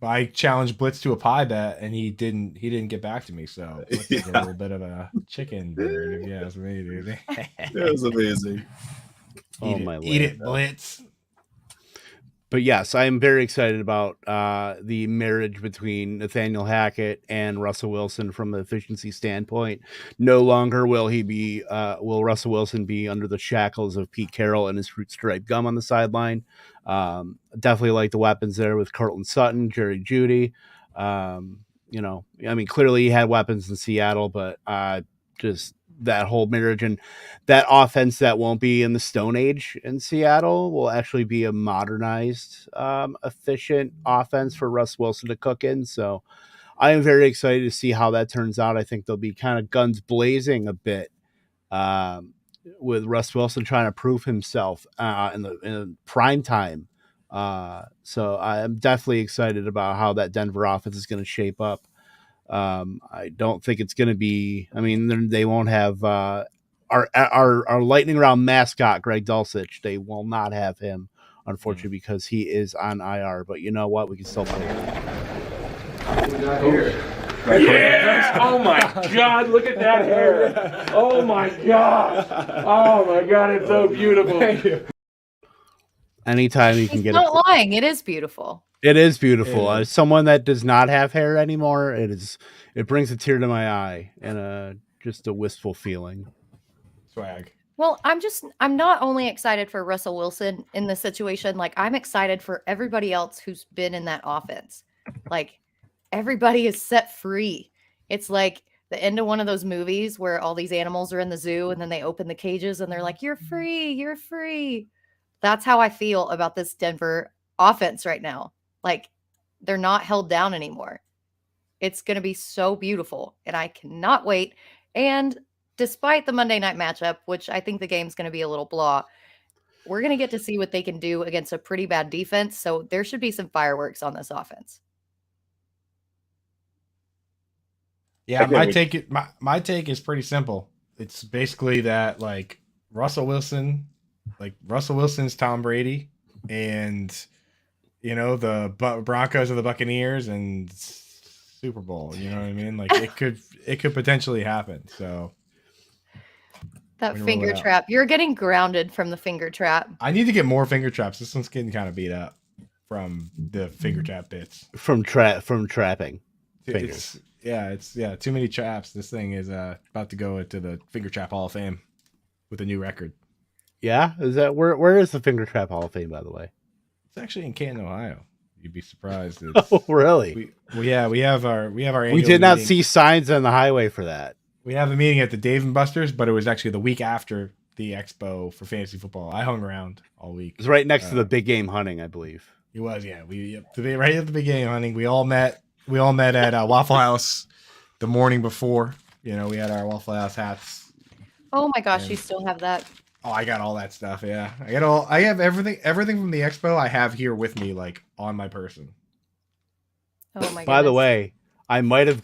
I challenged Blitz to a pie bet and he didn't get back to me. So Blitz is a little bit of a chicken bird, if you ask me, dude. It was amazing. Eat it, Blitz. But yes, I am very excited about the marriage between Nathaniel Hackett and Russell Wilson from the efficiency standpoint. No longer will Russell Wilson be under the shackles of Pete Carroll and his fruit stripe gum on the sideline. Definitely like the weapons there with Cortland Sutton, Jerry Jeudy. Clearly he had weapons in Seattle, but just that whole marriage and that offense that won't be in the Stone Age in Seattle will actually be a modernized, efficient offense for Russ Wilson to cook in. So I am very excited to see how that turns out. I think they'll be kind of guns blazing a bit with Russ Wilson trying to prove himself in prime time. So I'm definitely excited about how that Denver offense is going to shape up. I don't think it's going to be. I mean, they won't have our lightning round mascot, Greg Dulcich. They will not have him, unfortunately, because he is on IR. But you know what? We can still play. Yes! Oh my God! Look at that hair! Oh my God! Oh my God! It's so beautiful. Thank you. Anytime you can get not lying. It is beautiful. It is beautiful. As someone that does not have hair anymore, it brings a tear to my eye and just a wistful feeling. Swag. Well, I'm not only excited for Russell Wilson in this situation, like I'm excited for everybody else who's been in that offense. Like everybody is set free. It's like the end of one of those movies where all these animals are in the zoo and then they open the cages and they're like, "You're free, you're free." That's how I feel about this Denver offense right now. Like they're not held down anymore. It's going to be so beautiful and I cannot wait. And despite the Monday night matchup, which I think the game's going to be a little blah, we're going to get to see what they can do against a pretty bad defense. So there should be some fireworks on this offense. Yeah, my take is pretty simple. It's basically that like Russell Wilson's Tom Brady, and the Broncos are the Buccaneers, and Super Bowl. You know what I mean? Like it could potentially happen. So That when finger we're out. trap. You're getting grounded from the finger trap. I need to get more finger traps. This one's getting kind of beat up from the finger trap bits. From trapping. It's too many traps. This thing is about to go into the Finger Trap Hall of Fame with a new record. Yeah, is that where is the Finger Trap Hall of Fame, by the way? It's actually in Canton, Ohio. You'd be surprised. Oh, really? We have our We annual did not meeting. see signs on the highway for that. We have a meeting at the Dave and Buster's, but it was actually the week after the expo for fantasy football. I hung around all week. It's right next to the big game hunting, I believe. It was, yeah. Right at the big game hunting. We all met at Waffle House the morning before. You know, we had our Waffle House hats. Oh my gosh, you still have that. Oh, I got all that stuff. Yeah, I have everything from the expo. I have here with me, like on my person. Oh my goodness. By the way, I might have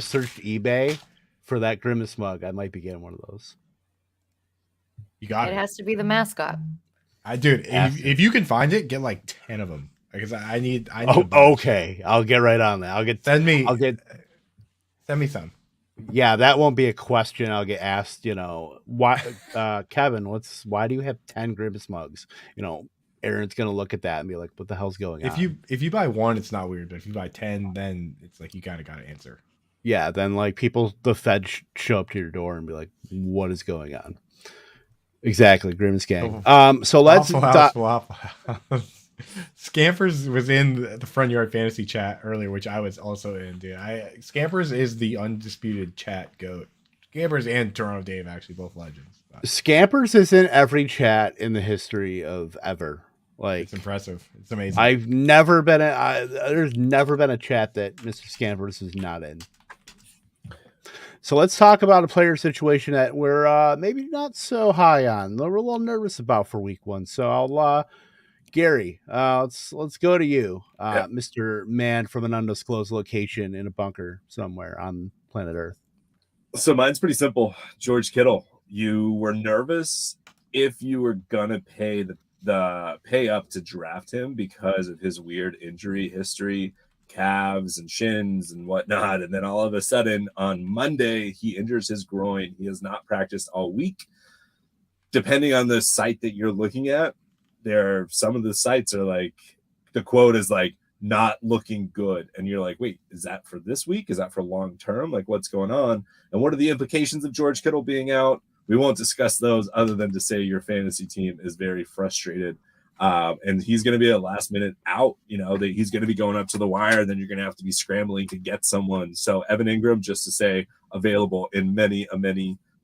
searched eBay for that Grimace mug. I might be getting one of those. You got it it. has to be the mascot. Dude, if you can find it, get like 10 of them because I need. Oh, okay. I'll get right on that. Send me some. Yeah, that won't be a question I'll get asked. You know, why, Kevin? Why do you have 10 Grimace mugs? You know, Aaron's gonna look at that and be like, "What the hell's going on?" If you buy one, it's not weird, but if you buy 10, then it's like you kind of got to answer. Yeah, then like the Fed show up to your door and be like, "What is going on?" Exactly, Grimace gang. So let's. Waffle House. Scampers was in the Front Yard Fantasy chat earlier, which I was also in, dude. Scampers is the undisputed chat goat. Scampers and Toronto Dave, actually, both legends. Scampers is in every chat in the history of ever. Like, it's impressive. It's amazing. There's never been a chat that Mr. Scampers is not in. So let's talk about a player situation that we're maybe not so high on. We're a little nervous about for week 1. So I'll Gary, let's go to you, Mr. Man from an undisclosed location in a bunker somewhere on planet Earth. So mine's pretty simple. George Kittle, you were nervous if you were gonna pay the pay up to draft him because of his weird injury history, calves and shins and whatnot. And then all of a sudden on Monday, he injures his groin. He has not practiced all week. Depending on the site that you're looking at, some of the sites are like, the quote is like, not looking good. And you're like, wait, is that for this week? Is that for long term? Like, what's going on? And what are the implications of George Kittle being out? We won't discuss those other than to say your fantasy team is very frustrated. And he's going to be a last minute out. You know, he's going to be going up to the wire. Then you're going to have to be scrambling to get someone. So Evan Ingram, just to say, available in many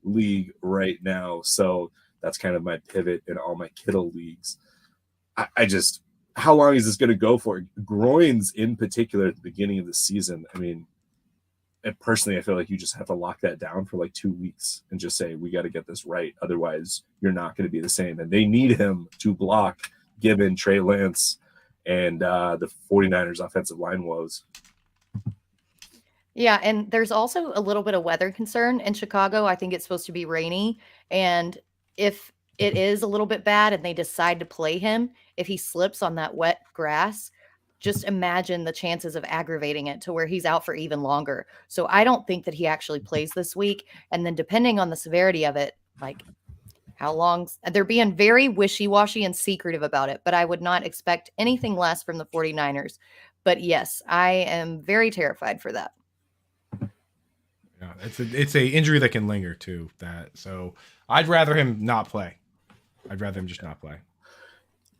league right now. So that's kind of my pivot in all my Kittle leagues. I just, how long is this going to go for? Groins in particular at the beginning of the season. I mean, personally, I feel like you just have to lock that down for like 2 weeks and just say, we got to get this right. Otherwise, you're not going to be the same. And they need him to block given Trey Lance and the 49ers offensive line woes. Yeah, and there's also a little bit of weather concern in Chicago. I think it's supposed to be rainy. And if it is a little bit bad and they decide to play him, if he slips on that wet grass, just imagine the chances of aggravating it to where he's out for even longer. So I don't think that he actually plays this week. And then depending on the severity of it, like how long, they're being very wishy-washy and secretive about it, but I would not expect anything less from the 49ers. But yes, I am very terrified for that. Yeah, it's a injury that can linger too. So I'd rather him not play. I'd rather him just not play.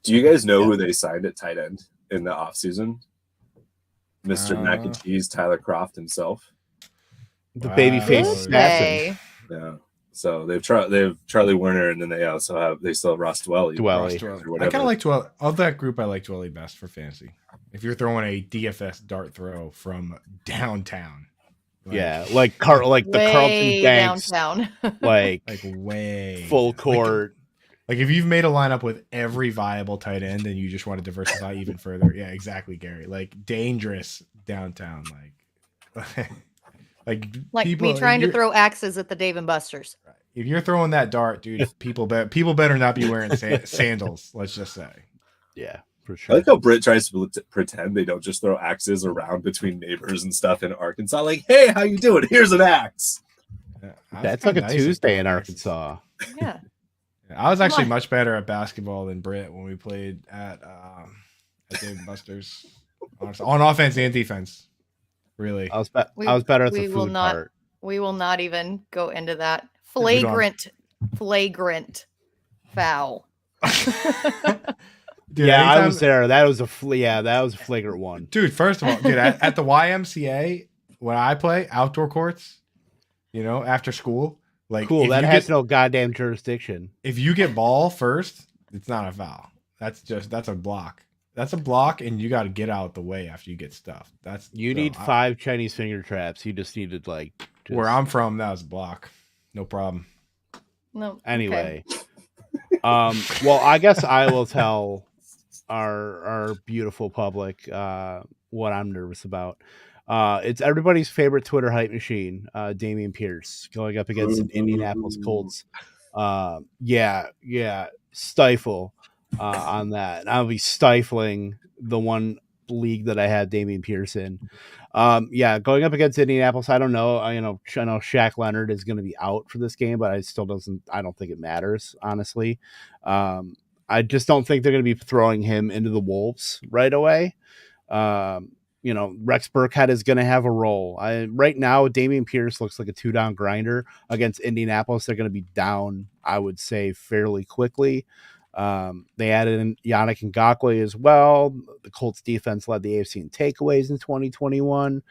Do you guys know who they signed at tight end in the offseason? Mr. Mac and Cheese, Tyler Kroft himself. The babyface assassin. Yeah. So they've Charlie Werner, and then they still have Ross Dwelly. I kind of like Dwelly. Of that group, I like Dwelly best for fantasy. If you're throwing a DFS dart throw from downtown. Like the Carlton Banks downtown. like way full court. Like if you've made a lineup with every viable tight end and you just want to diversify even further. Yeah, exactly, Gary. Like dangerous downtown. Like people, me trying to throw axes at the Dave and Buster's. If you're throwing that dart, dude, people better not be wearing sandals. Let's just say. Yeah, for I sure. like how Britt tries to pretend they don't just throw axes around between neighbors and stuff in Arkansas. Like, hey, how you doing? Here's an axe. Yeah, I was That's like kinda a nice at Tuesday in throwing axes. Arkansas. Yeah. I was actually on. much better at basketball than Britt when we played at Dave & Buster's. Honestly, on offense and defense, really. I was better at the We will food not. part. We will not even go into that We don't- flagrant foul. Dude, Yeah, I anytime- was there. That was a flagrant one. Dude, first of all, dude, at the YMCA when I play outdoor courts, after school, like Cool. if That you has get, no goddamn jurisdiction. if you get ball first, it's not a foul. That's a block. That's a block, and you got to get out the way after you get stuffed. You need 5 Chinese finger traps. You just needed Where I'm from, that was a block. No problem. No. Anyway. Well, I guess I will tell our beautiful public what I'm nervous about. It's everybody's favorite Twitter hype machine, Damien Pierce, going up against an Indianapolis Colts. Stifle on that. And I'll be stifling the one league that I had Damien Pierce in. Going up against Indianapolis, I don't know. I know Shaq Leonard is going to be out for this game, but I don't think it matters, honestly. I just don't think they're going to be throwing him into the Wolves right away. Rex Burkhead is going to have a role. Right now, Damien Pierce looks like a 2-down grinder against Indianapolis. They're going to be down, I would say, fairly quickly. They added in Yannick Ngakoue as well. The Colts defense led the AFC in takeaways in 2021.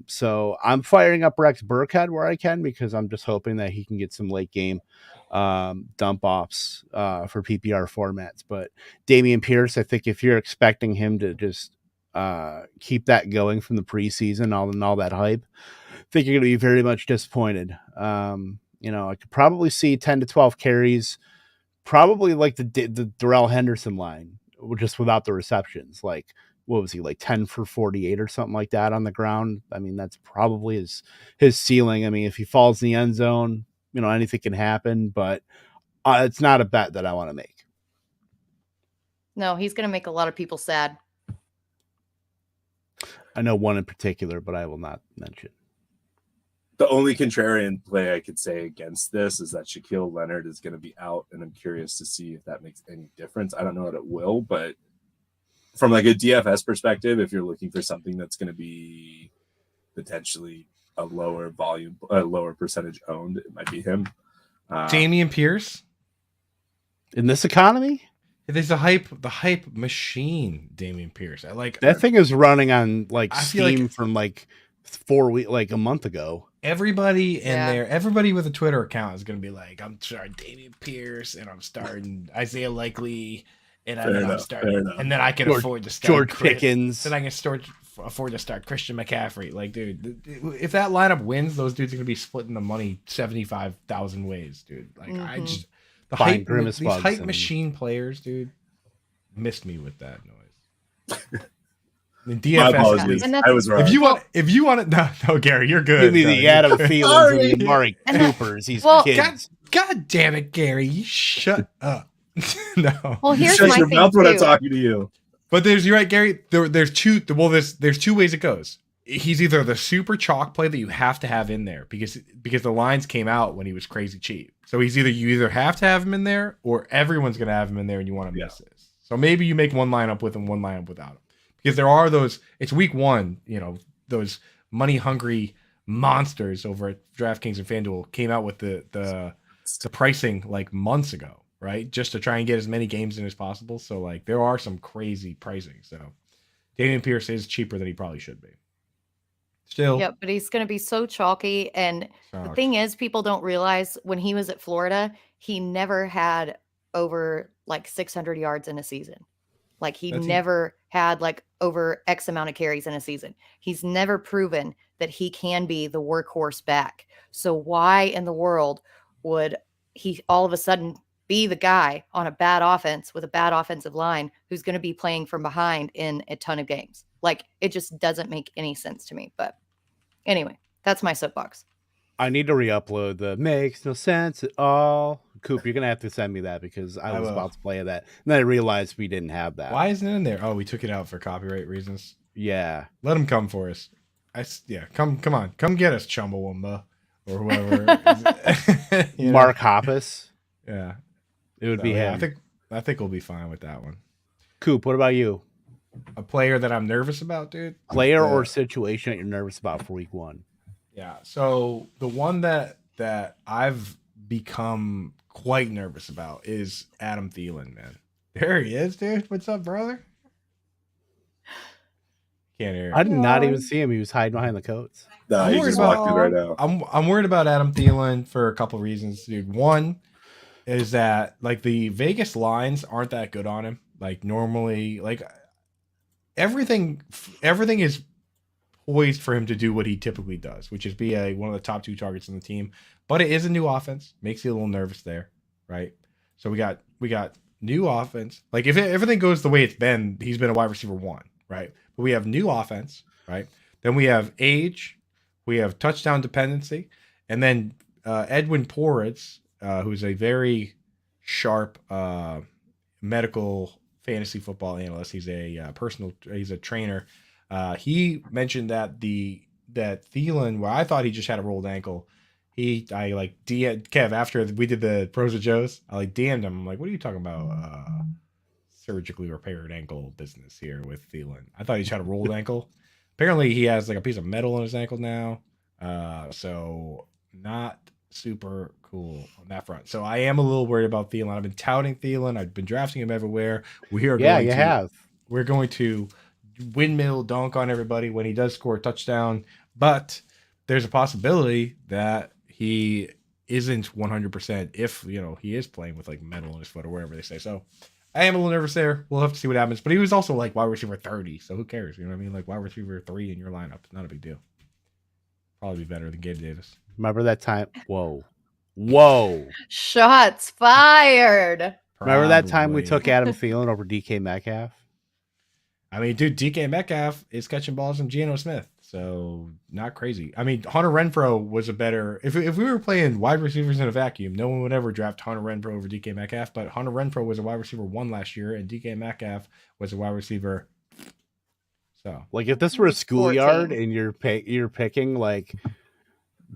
So I'm firing up Rex Burkhead where I can, because I'm just hoping that he can get some late game dump offs for PPR formats. But Damien Pierce, I think if you're expecting him to just keep that going from the preseason and all that hype, I think you're going to be very much disappointed. I could probably see 10 to 12 carries, probably like the Darrell Henderson line, just without the receptions. Like, what was he, like 10 for 48 or something like that on the ground? I mean, that's probably his ceiling. I mean, if he falls in the end zone, anything can happen, but it's not a bet that I want to make. No, he's going to make a lot of people sad. I know one in particular, but I will not mention. The only contrarian play I could say against this is that Shaquille Leonard is going to be out, and I'm curious to see if that makes any difference. I don't know that it will, but from like a DFS perspective, if you're looking for something that's going to be potentially a lower volume, a lower percentage owned, it might be him. Damien Pierce In this economy? there's the hype machine. Damien Pierce, I like That thing is running on like I feel Steam like- from like 4 weeks, like a month ago. everybody in Yeah. there. Everybody with a Twitter account is going to be like, I'm starting Damien Pierce, and I'm starting Isaiah Likely, and Fair I'm enough, starting, fair enough. and then I can George- afford to start George Pickens. Then I can afford to start Christian McCaffrey. Like, dude, if that lineup wins, those dudes are going to be splitting the money 75,000 ways, dude. Like, I Mhm. just Buying Grimace these bugs hype and- machine players, dude, missed me with that noise. The My DFS. apologies. And that's- I was wrong. If you want to, no, Gary, you're good. Give me No, the you're Adam good. Thielens and the Sorry. Amari And that- Coopers. These well, kids. God damn it, Gary! You shut up. No. Well, here's Shut my your thing mouth when I'm too. talking to you. But you're right, Gary. There's two ways it goes. He's either the super chalk play that you have to have in there because the lines came out when he was crazy cheap. So you either have to have him in there, or everyone's gonna have him in there, and you want to miss this. So maybe you make one lineup with him, one lineup without him, because there are those. It's week 1. Those money hungry monsters over at DraftKings and FanDuel came out with the pricing like months ago, right? Just to try and get as many games in as possible. So like there are some crazy pricing. So Damien Pierce is cheaper than he probably should be. Still, Yep, but he's going to be so chalky. And the thing is, people don't realize when he was at Florida, he never had over like 600 yards in a season. Like he never had like over X amount of carries in a season. He's never proven that he can be the workhorse back. So why in the world would he all of a sudden be the guy on a bad offense with a bad offensive line who's going to be playing from behind in a ton of games? Like, it just doesn't make any sense to me. But anyway, that's my soapbox. I need to re-upload the makes no sense at all. Coop, you're gonna have to send me that because I was will. about to play that, and then I realized we didn't have that. Why isn't it in there? Oh, we took it out for copyright reasons. Yeah. Let him come for us. Come on, come get us, Chumbawamba, or whoever. Mark Hoppus. Yeah, It would be him. I think we'll be fine with that one. Coop, what about you? A player that I'm nervous about, dude. Player or situation that you're nervous about for week 1? Yeah. So the one that I've become quite nervous about is Adam Thielen, man. There he is, dude. What's up, brother? Can't hear. I did not even see him. He was hiding behind the coats. No, I'm he worried just walked in right now. I'm worried about Adam Thielen for a couple reasons, dude. One is that like the Vegas lines aren't that good on him. Like normally, like everything is poised for him to do what he typically does, which is be one of the top 2 targets on the team. But it is a new offense, makes you a little nervous there, right? So we got new offense. Like if everything goes the way it's been, he's been a wide receiver 1, right? But we have new offense, right? Then we have age, we have touchdown dependency, and then Edwin Poritz, who's a very sharp medical fantasy football analyst. He's a trainer. He mentioned that that Thielen, where I thought he just had a rolled ankle, Kev, after we did the pros of Joe's, I DM'd him. I'm like, what are you talking about? Surgically repaired ankle business here with Thielen. I thought he just had a rolled ankle. Apparently he has like a piece of metal in his ankle now. So not super cool on that front. So I am a little worried about Thielen. I've been touting Thielen. I've been drafting him everywhere. We're going to windmill dunk on everybody when he does score a touchdown, but there's a possibility that he isn't 100% if he is playing with like metal in his foot or wherever they say. So I am a little nervous there. We'll have to see what happens. But he was also like wide receiver 30, so who cares? You know what I mean? Like wide receiver 3 in your lineup, not a big deal. Probably be better than Gabe Davis. Remember that time? Whoa. Shots fired. Remember that time we took Adam Thielen over DK Metcalf? I mean, dude, DK Metcalf is catching balls from Geno Smith, so not crazy. I mean, Hunter Renfrow was a better. If we were playing wide receivers in a vacuum, no one would ever draft Hunter Renfrow over DK Metcalf. But Hunter Renfrow was a wide receiver 1 last year, and DK Metcalf was a wide receiver. So, like, if this were a schoolyard and you're picking like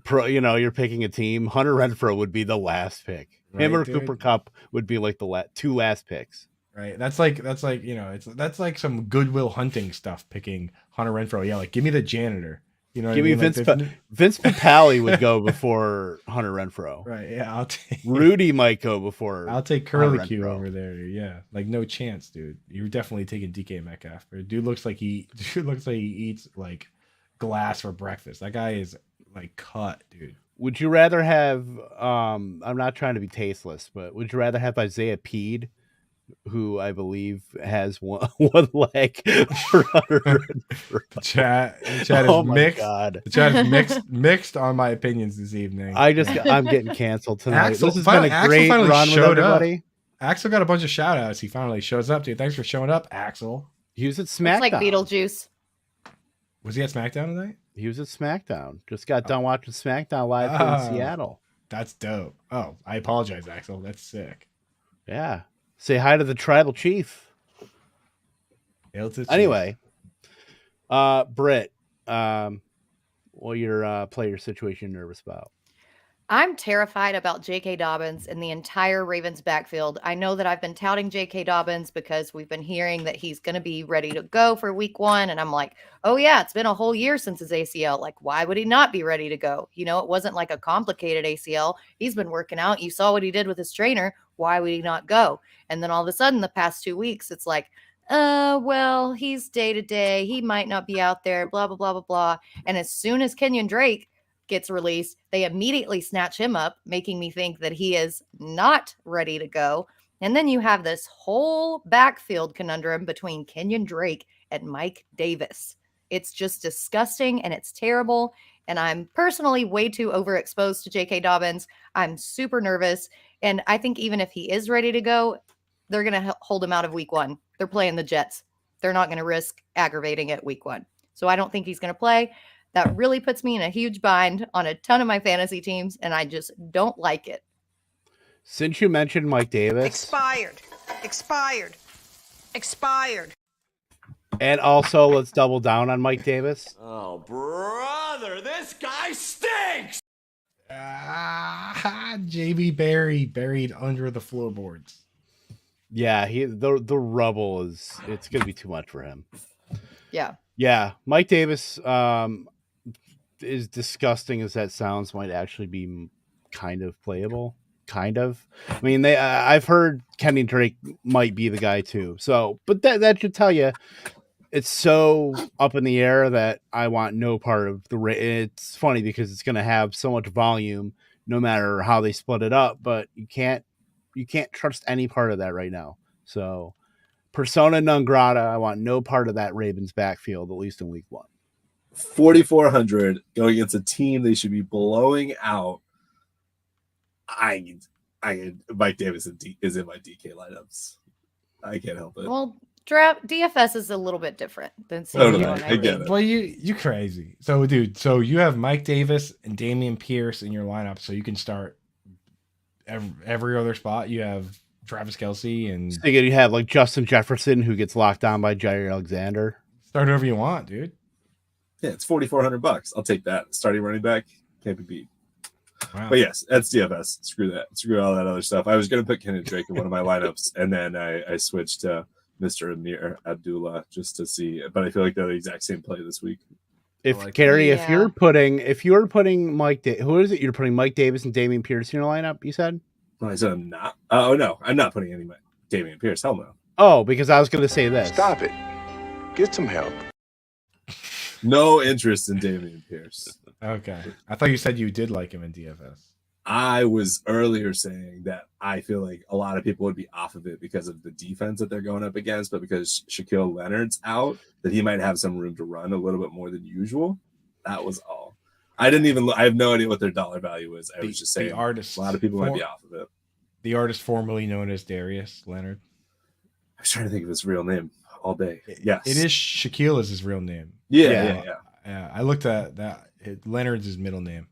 you're picking a team, Hunter Renfrow would be the last pick. Right, Him or dude? Cooper Kupp would be like the 2 last picks. Right. That's like that's like some Goodwill Hunting stuff. Picking Hunter Renfrow. Yeah, like give me the janitor. You know, give me Vince Papale would go before Hunter Renfrow. Right. Yeah. I'll take Rudy might go before. I'll take Curly Q over there. Yeah. Like no chance, dude. You're definitely taking DK Metcalf. Dude looks like he eats like glass for breakfast. That guy is like cut, dude. Would you rather have? I'm not trying to be tasteless, but would you rather have Isaiah Peed, who I believe has one leg for The chat is mixed. God. The chat is mixed on my opinions this evening. I'm getting canceled tonight. Axel, this has been a great run with everybody. Axel got a bunch of shout outs. He finally shows up, dude. Thanks for showing up, Axel. He was at SmackDown. It's like Beetlejuice. Was he at SmackDown tonight? He was at SmackDown. Just got done watching SmackDown live in Seattle. That's dope. Oh, I apologize, Axel. That's sick. Yeah. Say hi to the tribal chief. Anyway, Britt, what your player situation you're nervous about? I'm terrified about J.K. Dobbins and the entire Ravens backfield. I know that I've been touting J.K. Dobbins because we've been hearing that he's going to be ready to go for week 1. And I'm like, oh, yeah, it's been a whole year since his ACL. Like, why would he not be ready to go? You know, it wasn't like a complicated ACL. He's been working out. You saw what he did with his trainer. Why would he not go? And then all of a sudden, the past 2 weeks, it's like, well, he's day to day. He might not be out there, blah, blah, blah, blah, blah. And as soon as Kenyon Drake gets released, they immediately snatch him up, making me think that he is not ready to go. And then you have this whole backfield conundrum between Kenyon Drake and Mike Davis. It's just disgusting and it's terrible. And I'm personally way too overexposed to J.K. Dobbins. I'm super nervous. And I think even if he is ready to go, they're going to hold him out of week 1. They're playing the Jets. They're not going to risk aggravating it week 1. So I don't think he's going to play. That really puts me in a huge bind on a ton of my fantasy teams, and I just don't like it. Since you mentioned Mike Davis, Expired. and also let's double down on Mike Davis. Oh, brother, this guy stinks! JB Barry buried under the floorboards. Yeah, the rubble it's gonna be too much for him. Yeah. Mike Davis, as disgusting as that sounds, might actually be kind of playable. Kind of. I mean, I've heard Kenny Drake might be the guy too. So, but that should tell you it's so up in the air that I want no part of the. It's funny because it's going to have so much volume, no matter how they split it up. But you can't trust any part of that right now. So, persona non grata. I want no part of that Ravens backfield, at least in week 1. 4,400 going against a team they should be blowing out. Mike Davis is in my DK lineups. I can't help it. Well, draft DFS is a little bit different than Totally. CBO and I get it. Well, you crazy. So, dude, you have Mike Davis and Damien Pierce in your lineup, so you can start every other spot. You have Travis Kelce and So you have like Justin Jefferson, who gets locked down by Jair Alexander. start whoever you want, dude. Yeah, it's $4,400. I'll take that. Starting running back can't be beat. Wow. But yes, that's DFS. Screw that. Screw all that other stuff. I was going to put Kenny Drake in one of my lineups, and then I switched to Mr. Amir Abdullah just to see. But I feel like they're the exact same play this week. If like Gary, that. if you're putting who is it? You're putting Mike Davis and Damien Pierce in your lineup. You said. Well, I said I'm not. Oh no, I'm not putting any Damien Pierce. Hell no. Oh, because I was going to say this. Stop it. Get some help. No interest in Damien Pierce. Okay. I thought you said you did like him in DFS. I was earlier saying that I feel like a lot of people would be off of it because of the defense that they're going up against, but because Shaquille Leonard's out, that he might have some room to run a little bit more than usual. That was all. I have no idea what their dollar value is. I was just saying the artist, a lot of people might be off of it. The artist formerly known as Darius Leonard. I was trying to think of his real name all day. Yes. It is Shaquille is his real name. Yeah. Yeah, I looked at that. Leonard's his middle name.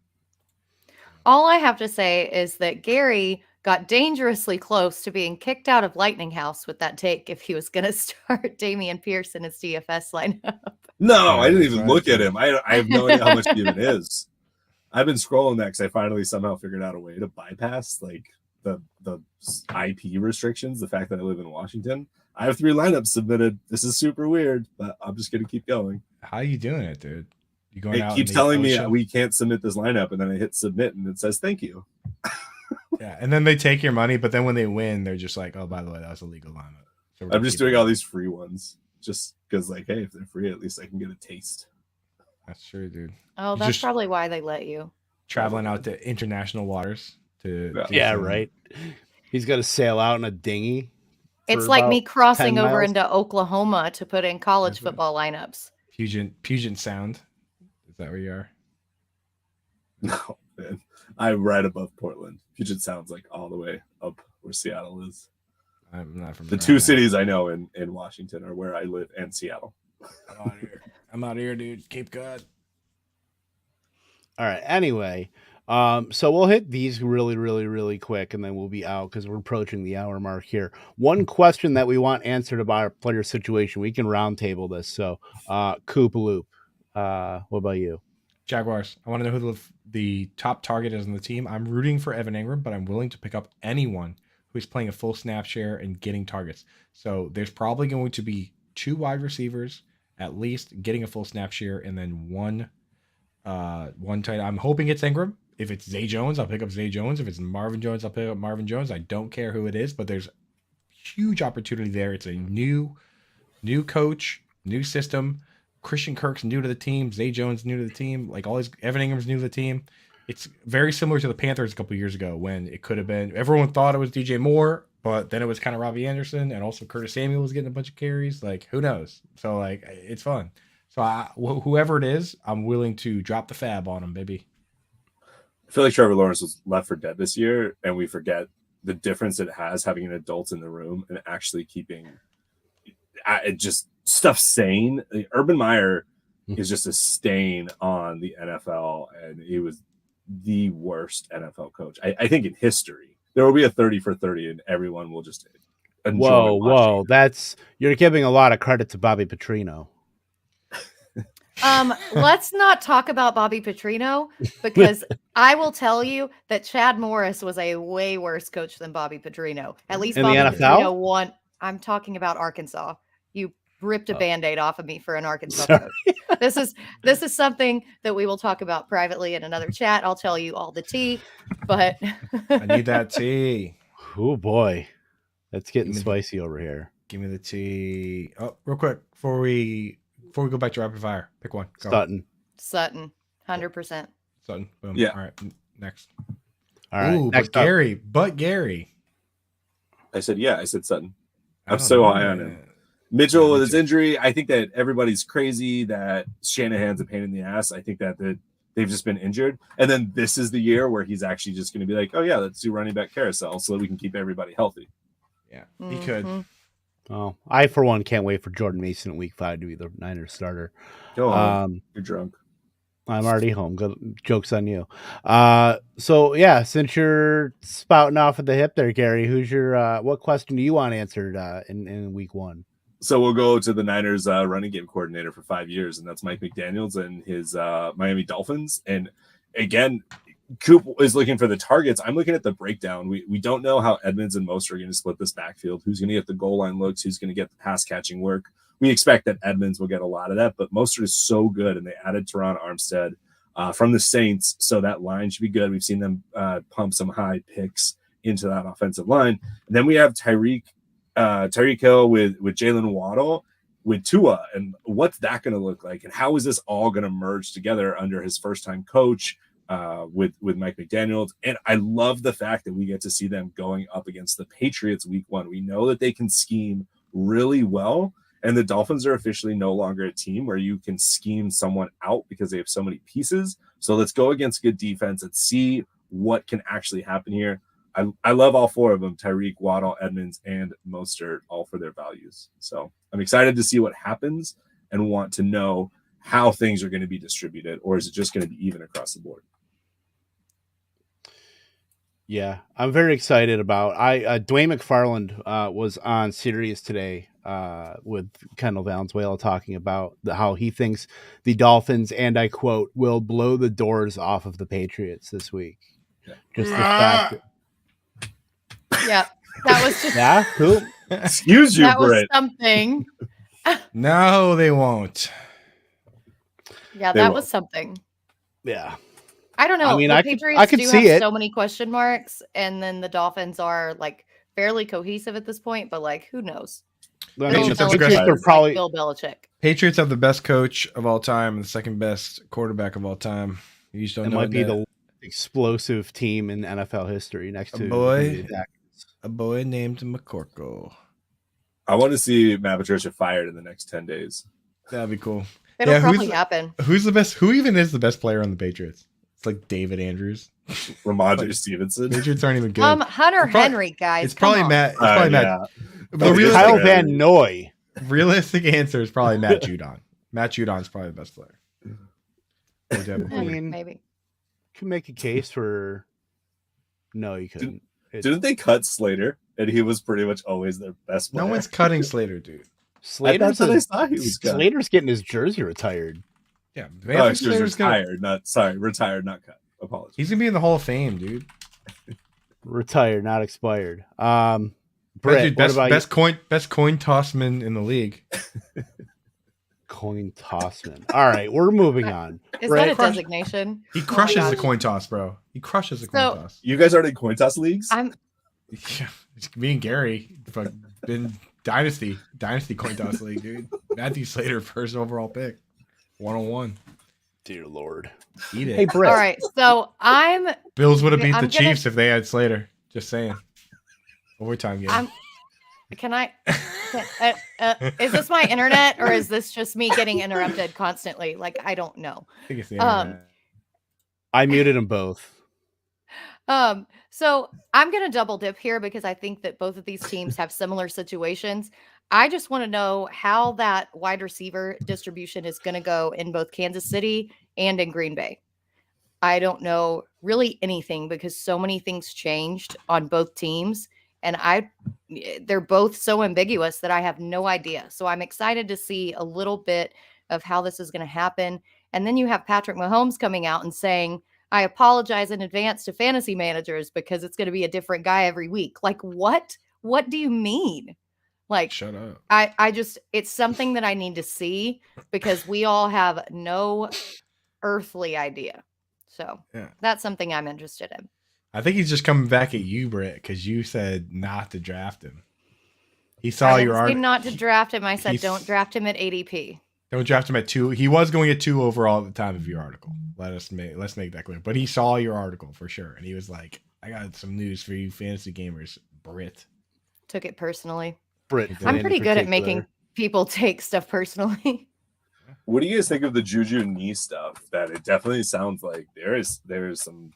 All I have to say is that Gary got dangerously close to being kicked out of Lightning House with that take if he was going to start Damien Pierce in his DFS lineup. No, I didn't even look at him. I have no idea how much he even is. I've been scrolling that because I finally somehow figured out a way to bypass like the IP restrictions, the fact that I live in Washington. I have 3 lineups submitted. This is super weird, but I'm just going to keep going. How you doing it, dude? You going out? It keeps telling me we can't submit this lineup, and then I hit submit, and it says thank you. Yeah, and then they take your money, but then when they win, they're just like, "Oh, by the way, that was a legal lineup." So I'm just doing all these free ones, just because, like, hey, if they're free, at least I can get a taste. That's true, dude. Oh, that's probably why they let you. Traveling out to international waters to Yeah, right. He's got to sail out in a dinghy. It's like me crossing 10 over miles. into Oklahoma to put in college football lineups. Puget Sound. Is that where you are? No, man. I'm right above Portland. Puget Sound's like all the way up where Seattle is. I'm not from the 2 cities I know in Washington are where I live and Seattle. I'm out here, dude. Cape Cod. All right. Anyway, so we'll hit these really, really, really quick, and then we'll be out because we're approaching the hour mark here. One question that we want answered about our player situation, we can roundtable this. So, Coop Loop, what about you? Jaguars. I want to know who the top target is on the team. I'm rooting for Evan Ingram, but I'm willing to pick up anyone who's playing a full snap share and getting targets. So there's probably going to be 2 wide receivers at least getting a full snap share, and then one tight. I'm hoping it's Ingram. If it's Zay Jones, I'll pick up Zay Jones. If it's Marvin Jones, I'll pick up Marvin Jones. I don't care who it is, but there's huge opportunity there. It's a new coach, new system. Christian Kirk's new to the team. Zay Jones new to the team. Like Evan Ingram's new to the team. It's very similar to the Panthers a couple years ago when it could have been. Everyone thought it was DJ Moore, but then it was kind of Robbie Anderson, and also Curtis Samuel was getting a bunch of carries. Like, who knows? So like, it's fun. So whoever it is, I'm willing to drop the fab on him, baby. I feel like Trevor Lawrence was left for dead this year, and we forget the difference it has having an adult in the room and actually keeping it just stuff sane. Urban Meyer is just a stain on the NFL, and he was the worst NFL coach, I think, in history. there will be a 30 for 30, and everyone will just enjoy watching. Whoa! You're giving a lot of credit to Bobby Petrino. Let's not talk about Bobby Petrino, because I will tell you that Chad Morris was a way worse coach than Bobby Petrino. At least In Bobby the NFL? Petrino won. I'm talking about Arkansas. You ripped a Band-Aid off of me for an Arkansas coach. This is something that we will talk about privately in another chat. I'll tell you all the tea, but I need that tea. Oh boy, that's getting spicy over here. Give me the tea. Oh, real quick before we go back to rapid fire, pick one. Go. Sutton, 100%. Sutton. Boom. Yeah. All right. Next. All right. Ooh, next but Gary. I said Sutton. I I'm don't so know, high on man. him. Mitchell Yeah, with his Mitchell. injury, I think that everybody's crazy that Shanahan's a pain in the ass. I think that they've just been injured. And then this is the year where he's actually just going to be like, oh, yeah, let's do running back carousel so that we can keep everybody healthy. Yeah, he could. Oh, I for one can't wait for Jordan Mason in Week 5 to be the Niners starter. Go on. You're drunk. I'm already home. Joke's on you. So yeah, since you're spouting off at the hip there, Gary, who's your what question do you want answered in Week 1? So we'll go to the Niners running game coordinator for 5 years, and that's Mike McDaniels and his Miami Dolphins. And again, Coop is looking for the targets. I'm looking at the breakdown. We don't know how Edmonds and Most are going to split this backfield. Who's going to get the goal line looks? Who's going to get the pass catching work? We expect that Edmonds will get a lot of that, but Mostert is so good, and they added Teron Armstead from the Saints, so that line should be good. We've seen them pump some high picks into that offensive line. And then we have Tyreek Hill with Jalen Waddle with Tua, and what's that going to look like? And how is this all going to merge together under his first-time coach with Mike McDaniels? And I love the fact that we get to see them going up against the Patriots Week 1. We know that they can scheme really well. And the Dolphins are officially no longer a team where you can scheme someone out because they have so many pieces. So let's go against good defense and see what can actually happen here. I love all four of them, Tyreek, Waddle, Edmonds, and Mostert, all for their values. So I'm excited to see what happens and want to know how things are going to be distributed, or is it just going to be even across the board? Yeah, I'm very excited about Dwayne McFarland was on Sirius today with Kendall Valenzuela talking about how he thinks the Dolphins, and I quote, will blow the doors off of the Patriots this week. Yeah. Just the fact Yeah, that was just cool. Excuse you, that was Britt. something. No, they won't. Yeah, They that will. was something. Yeah. I don't know. I mean, the I Patriots could do see have it. so many question marks, and then the Dolphins are like fairly cohesive at this point, but like who knows? I Bill mean, the Patriots Patriots Belichick are is probably like Bill Belichick. Patriots have the best coach of all time and the second best quarterback of all time. You just don't it know might be that. the explosive team in NFL history next to boy. the Packers. A boy named McCorkle. I want to see Matt Patricia fired in the next 10 days. That'd be cool. It'll Yeah, probably happen. Who's the best? Who even is the best player on the Patriots? It's like David Andrews. Ramondre Stevenson. Patriots aren't even good. Hunter It's probably- Henry, guys. It's probably come on. Matt. It's probably Matt. Yeah. The Kyle realistic, Van Noy. realistic answer is probably Matt Judon. Matt Judon's probably the best player. I mean, Maybe. can make a case for. No, you couldn't. Didn't they cut Slater? And he was pretty much always their best player. No one's cutting Slater, dude. Slater's, That's what I saw he was cut. Slater's getting his jersey retired. Yeah, Oh, excuse me, retired, retired, not cut. Apologies. He's gonna be in the Hall of Fame, dude. Retired, not expired. Dude, Britt, what about best coin tossman in the league. coin tossman? All right, we're moving on. Is Britt, that a designation? He Oh my crushes the gosh. coin toss, bro. He crushes the coin So- toss. You guys aren't in coin toss leagues? I'm Yeah, it's me and Gary, been dynasty coin toss league, dude. Matthew Slater, first overall pick, 101. Dear Lord. Eat it. Hey, Britt. all right. So I'm Bills would have beat I'm the gonna- Chiefs if they had Slater. Just saying. Overtime game. Can I? Is this my internet or is this just me getting interrupted constantly? Like I don't know. I think it's the um, internet. I muted them both. So I'm gonna double dip here because I think that both of these teams have similar situations. I just want to know how that wide receiver distribution is going to go in both Kansas City and in Green Bay. I don't know really anything because so many things changed on both teams. And they're both so ambiguous that I have no idea. So I'm excited to see a little bit of how this is going to happen. And then you have Patrick Mahomes coming out and saying, I apologize in advance to fantasy managers because it's going to be a different guy every week. Like, what? What do you mean? Like, shut up. It's something that I need to see because we all have no earthly idea. So that's something I'm interested in. I think he's just coming back at you, Britt, because you said not to draft him. He saw your article. Not to draft him. I said don't draft him at ADP. Don't draft him at 2. He was going at 2 overall at the time of your article. Let's make that clear. But he saw your article for sure, and he was like, "I got some news for you, fantasy gamers." Britt took it personally. Britt, I'm pretty good at making people take stuff personally. What do you guys think of the Juju knee stuff? That it definitely sounds like there's some,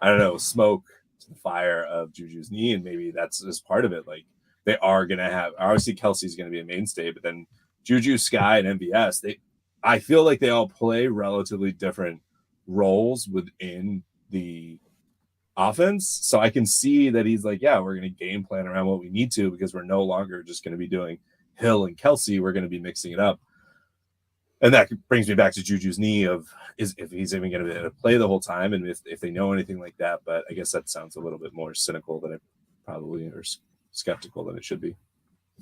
I don't know, smoke to the fire of Juju's knee, and maybe that's just part of it. Like they are gonna have, obviously Kelsey's gonna be a mainstay, but then Juju, Sky, and MVS, I feel like they all play relatively different roles within the offense. So I can see that he's like, yeah, we're going to game plan around what we need to because we're no longer just going to be doing Hill and Kelsey. We're going to be mixing it up. And that brings me back to Juju's knee of if he's even going to play the whole time and if they know anything like that. But I guess that sounds a little bit more cynical than it probably, or skeptical than it should be.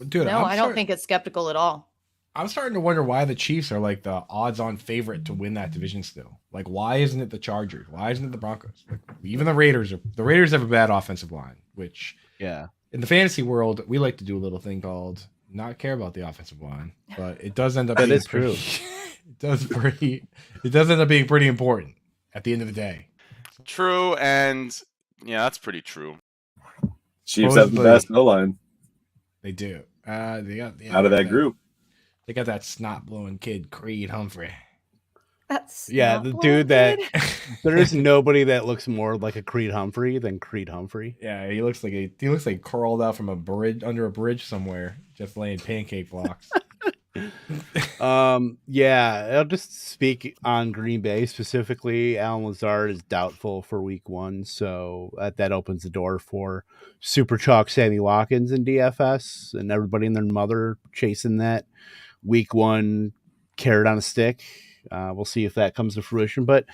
Dude, no, I don't think it's skeptical at all. I'm starting to wonder why the Chiefs are like the odds-on favorite to win that division still. Like, why isn't it the Chargers? Why isn't it the Broncos? Like, even the Raiders have a bad offensive line, which in the fantasy world, we like to do a little thing called not care about the offensive line, but it does end up being true. It does end up being pretty important at the end of the day. True, and yeah, that's pretty true. Chiefs have the best O-line. They do. They got out of that group. They got that snot blowing kid, Creed Humphrey. The dude that there is nobody that looks more like a Creed Humphrey than Creed Humphrey. Yeah, he looks like crawled out from a bridge under a bridge somewhere, just laying pancake blocks. I'll just speak on Green Bay specifically. Alan Lazard is doubtful for week 1, so that opens the door for Super Chalk Sammy Watkins in DFS and everybody and their mother chasing that week 1 carrot on a stick. We'll see if that comes to fruition, but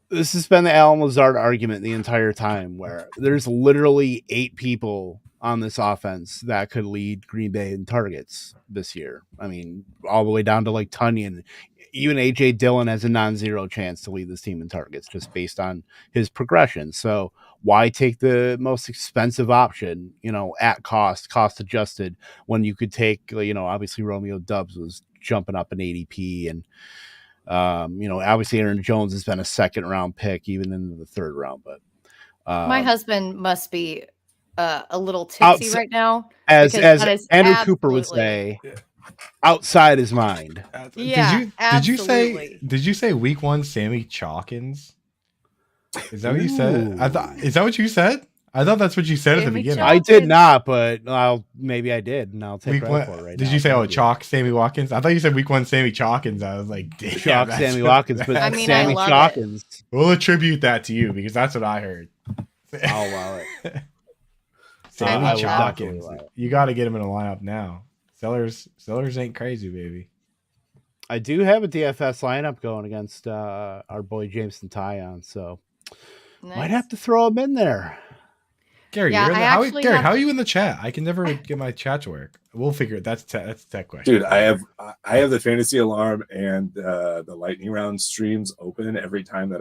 this has been the Alan Lazard argument the entire time, where there's literally 8 people on this offense that could lead Green Bay in targets this year. I mean, all the way down to like Tunyon. Even AJ Dillon has a non-zero chance to lead this team in targets just based on his progression. So why take the most expensive option, at cost adjusted, when you could take, obviously Romeo Doubs was jumping up in ADP, and obviously Aaron Jones has been a 2nd round pick, even in the 3rd round. But my husband must be a little tipsy right now, as Andrew Cooper would say, outside his mind. Yeah, Did you say week 1 Sammy Chalkins? Is that what you said? Is that what you said? I thought that's what you said at the beginning. I did not, but maybe I did, and I'll take credit for it right now. Did you say Chalk Sammy Watkins? I thought you said week 1 Sammy Chalkins. I was like, damn, Chalk Sammy Watkins, but Sammy Chalkins. We'll attribute that to you because that's what I heard. I'll allow it. Sammy Chalkins. You got to get him in a lineup now. Sellers ain't crazy, baby. I do have a DFS lineup going against our boy Jameson Tyon, so might have to throw him in there. Gary, how are you in the chat? I can never get my chat to work. We'll figure it. That's a tech question. Dude, I have the fantasy alarm and the lightning round streams open every time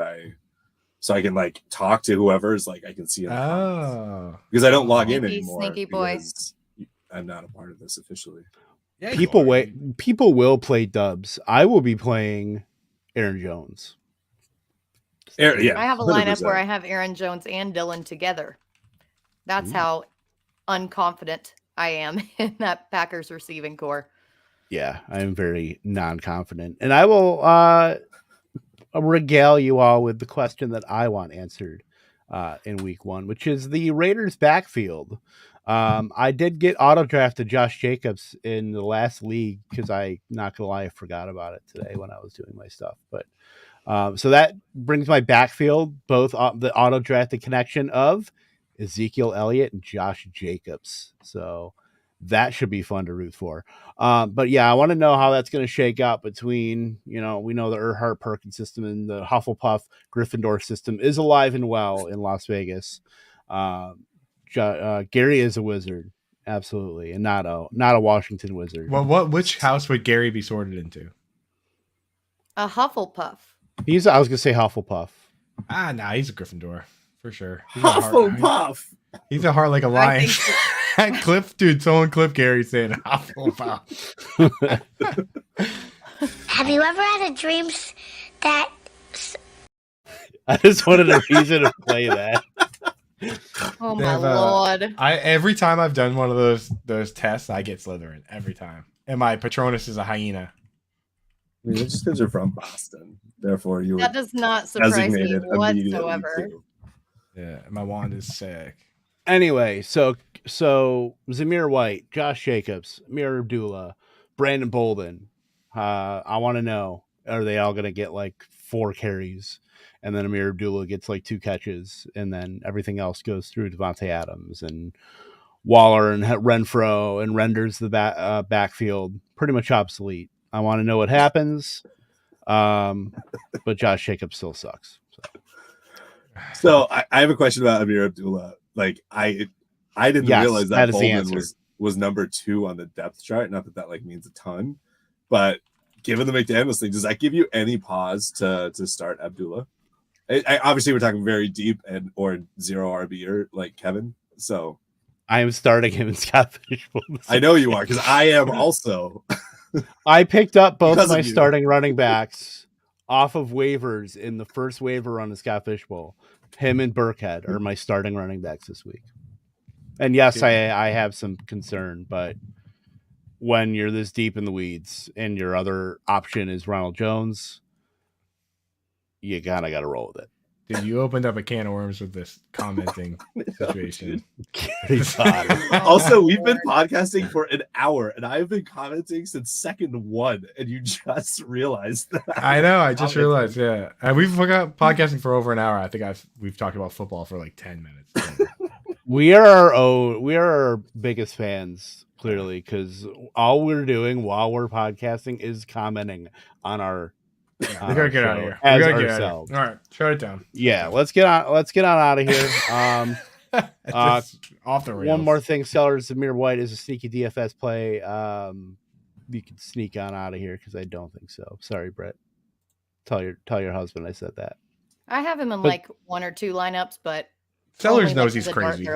so I can like talk to whoever's like I can see in the comments. Because I don't log in anymore. Sneaky boy. I'm not a part of this officially. Yeah, people will play Dubs. I will be playing Aaron Jones. I have a lineup 100%. Where I have Aaron Jones and Dillon together. That's how unconfident I am in that Packers receiving core. Yeah, I am very non-confident. And I will regale you all with the question that I want answered in week 1, which is the Raiders backfield. I did get auto-drafted Josh Jacobs in the last league because not gonna lie, I forgot about it today when I was doing my stuff. But So that brings my backfield, both the auto drafted connection of Ezekiel Elliott and Josh Jacobs. So that should be fun to root for. But yeah, I want to know how that's going to shake out between, we know the Earhart Perkins system and the Hufflepuff Gryffindor system is alive and well in Las Vegas. Gary is a wizard. Absolutely. And not a Washington wizard. Well, which house would Gary be sorted into? A Hufflepuff. I was going to say Hufflepuff. Nah, he's a Gryffindor for sure. Hufflepuff. He's a heart like a lion. Someone clip Gary saying Hufflepuff. Have you ever had a dream that... I just wanted a reason to play that. Oh my lord! Every time I've done one of those tests, I get Slytherin every time, and my Patronus is a hyena. I mean, just because you're from Boston, therefore you. That does not surprise me whatsoever. Yeah, my wand is sick. Anyway, so Zamir White, Josh Jacobs, Amir Abdullah, Brandon Bolden. I want to know: are they all going to get like 4 carries? And then Amir Abdullah gets like 2 catches, and then everything else goes through Devontae Adams and Waller and Renfro, and renders the backfield pretty much obsolete. I want to know what happens, but Josh Jacobs still sucks. So I have a question about Amir Abdullah. Like I didn't realize that Bolden was number 2 on the depth chart. Not that like means a ton, but given the McDaniels thing, does that give you any pause to start Abdullah? Obviously, we're talking very deep or 0 RB or like Kevin. So I am starting him in Scott Fishbowl. I know you are, because I am also. I picked up both of my starting running backs off of waivers in the first waiver run of Scott Fishbowl. Him and Burkhead are my starting running backs this week. And yes, I have some concern, but when you're this deep in the weeds and your other option is Ronald Jones, you kind of got to roll with it. Dude, you opened up a can of worms with this commenting situation. Also, we've been podcasting for an hour, and I've been commenting since second 1, and you just realized that. I know. I just realized. Yeah, and we've got podcasting for over an hour. I think we've talked about football for like 10 minutes. We are our biggest fans, clearly, because all we're doing while we're podcasting is commenting on our. We gotta get out of here. As ourselves. All right, shut it down. Yeah, let's get on out of here. Off the rails. One more thing, Sellers. Zamir White is a sneaky DFS play. You can sneak on out of here because I don't think so. Sorry, Britt. Tell your husband I said that. I have him in like 1 or 2 lineups, but Sellers knows he's crazy.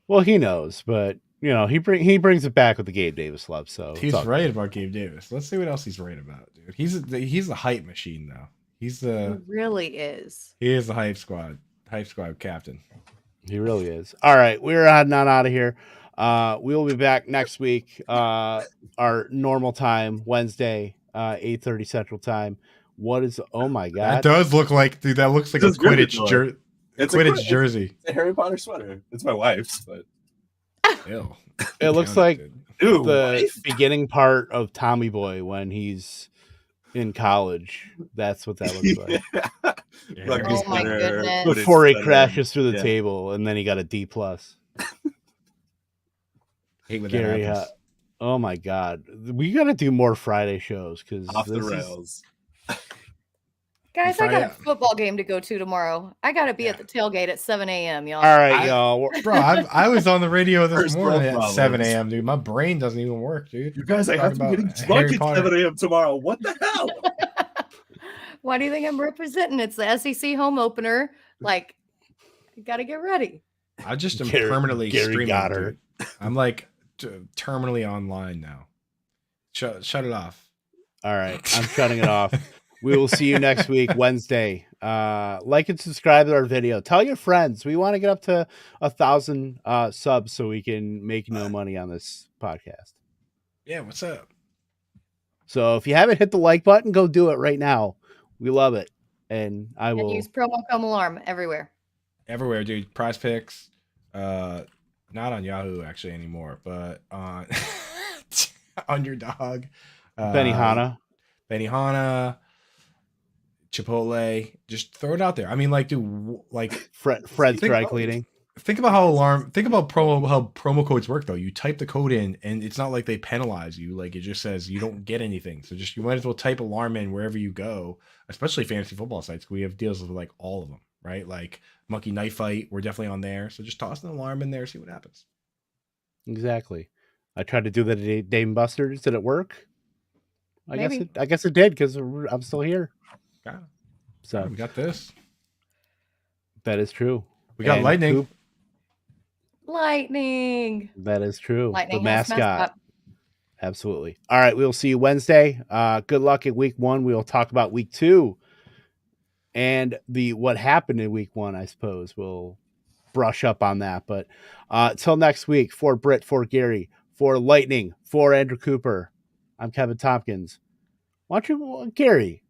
Well, he knows, but he brings it back with the Gabe Davis love. So he's right about Gabe Davis. Let's see what else he's right about, dude. He's the hype machine, though. He really is. He is the hype squad captain. He really is. All right, we're heading on out of here. We'll be back next week. Our normal time, Wednesday, 8:30 Central Time. Oh my God! That does look like, dude. That looks like a Quidditch jersey. It's a Quidditch jersey. It's a Harry Potter sweater. It's my wife's, but. Ew. It looks like the beginning part of Tommy Boy when he's in college. That's what that looks like. Yeah. Oh my goodness. Before he crashes through the table, and then he got a D+. Gary, oh my God. We got to do more Friday shows because off the rails. Guys, I got a football game to go to tomorrow. I got to be at the tailgate at 7 a.m., y'all. All right, y'all. Bro, I was on the radio this morning at 7 a.m., dude. My brain doesn't even work, dude. You guys, I have to be getting drunk at 7 a.m. tomorrow. What the hell? Why do you think I'm representing? It's the SEC home opener. Like, you got to get ready. I just am permanently streaming. Dude. I'm like terminally online now. Shut it off. All right, I'm shutting it off. We will see you next week, Wednesday. Like and subscribe to our video. Tell your friends. We want to get up to 1,000 subs so we can make no money on this podcast. Yeah, what's up? So if you haven't hit the like button, go do it right now. We love it. And I will use promo code alarm everywhere. Everywhere, dude. Prize Picks. Not on Yahoo actually anymore, but on Underdog. Benihana. Benihana, Chipotle. Just throw it out there. I mean, like, dude, like Fred's dry cleaning. Think about promo codes work though. You type the code in and it's not like they penalize you. Like it just says you don't get anything. So just you might as well type alarm in wherever you go, especially fantasy football sites. We have deals with like all of them, right? Like Monkey Knife Fight, we're definitely on there. So just toss an alarm in there, see what happens. Exactly. I tried to do that at Dave and Buster's. Did it work? I Maybe. guess it did because I'm still here. Got it. So We got this. that is true. We got And lightning. Coop, Lightning. that is true. Lightning the has mascot. Absolutely. All right. We'll see you Wednesday. Good luck at week 1. We'll talk about week 2 and what happened in week 1, I suppose. We'll brush up on that. But till next week, for Britt, for Gary, for Lightning, for Andrew Cooper, I'm Kevin Tompkins. Gary,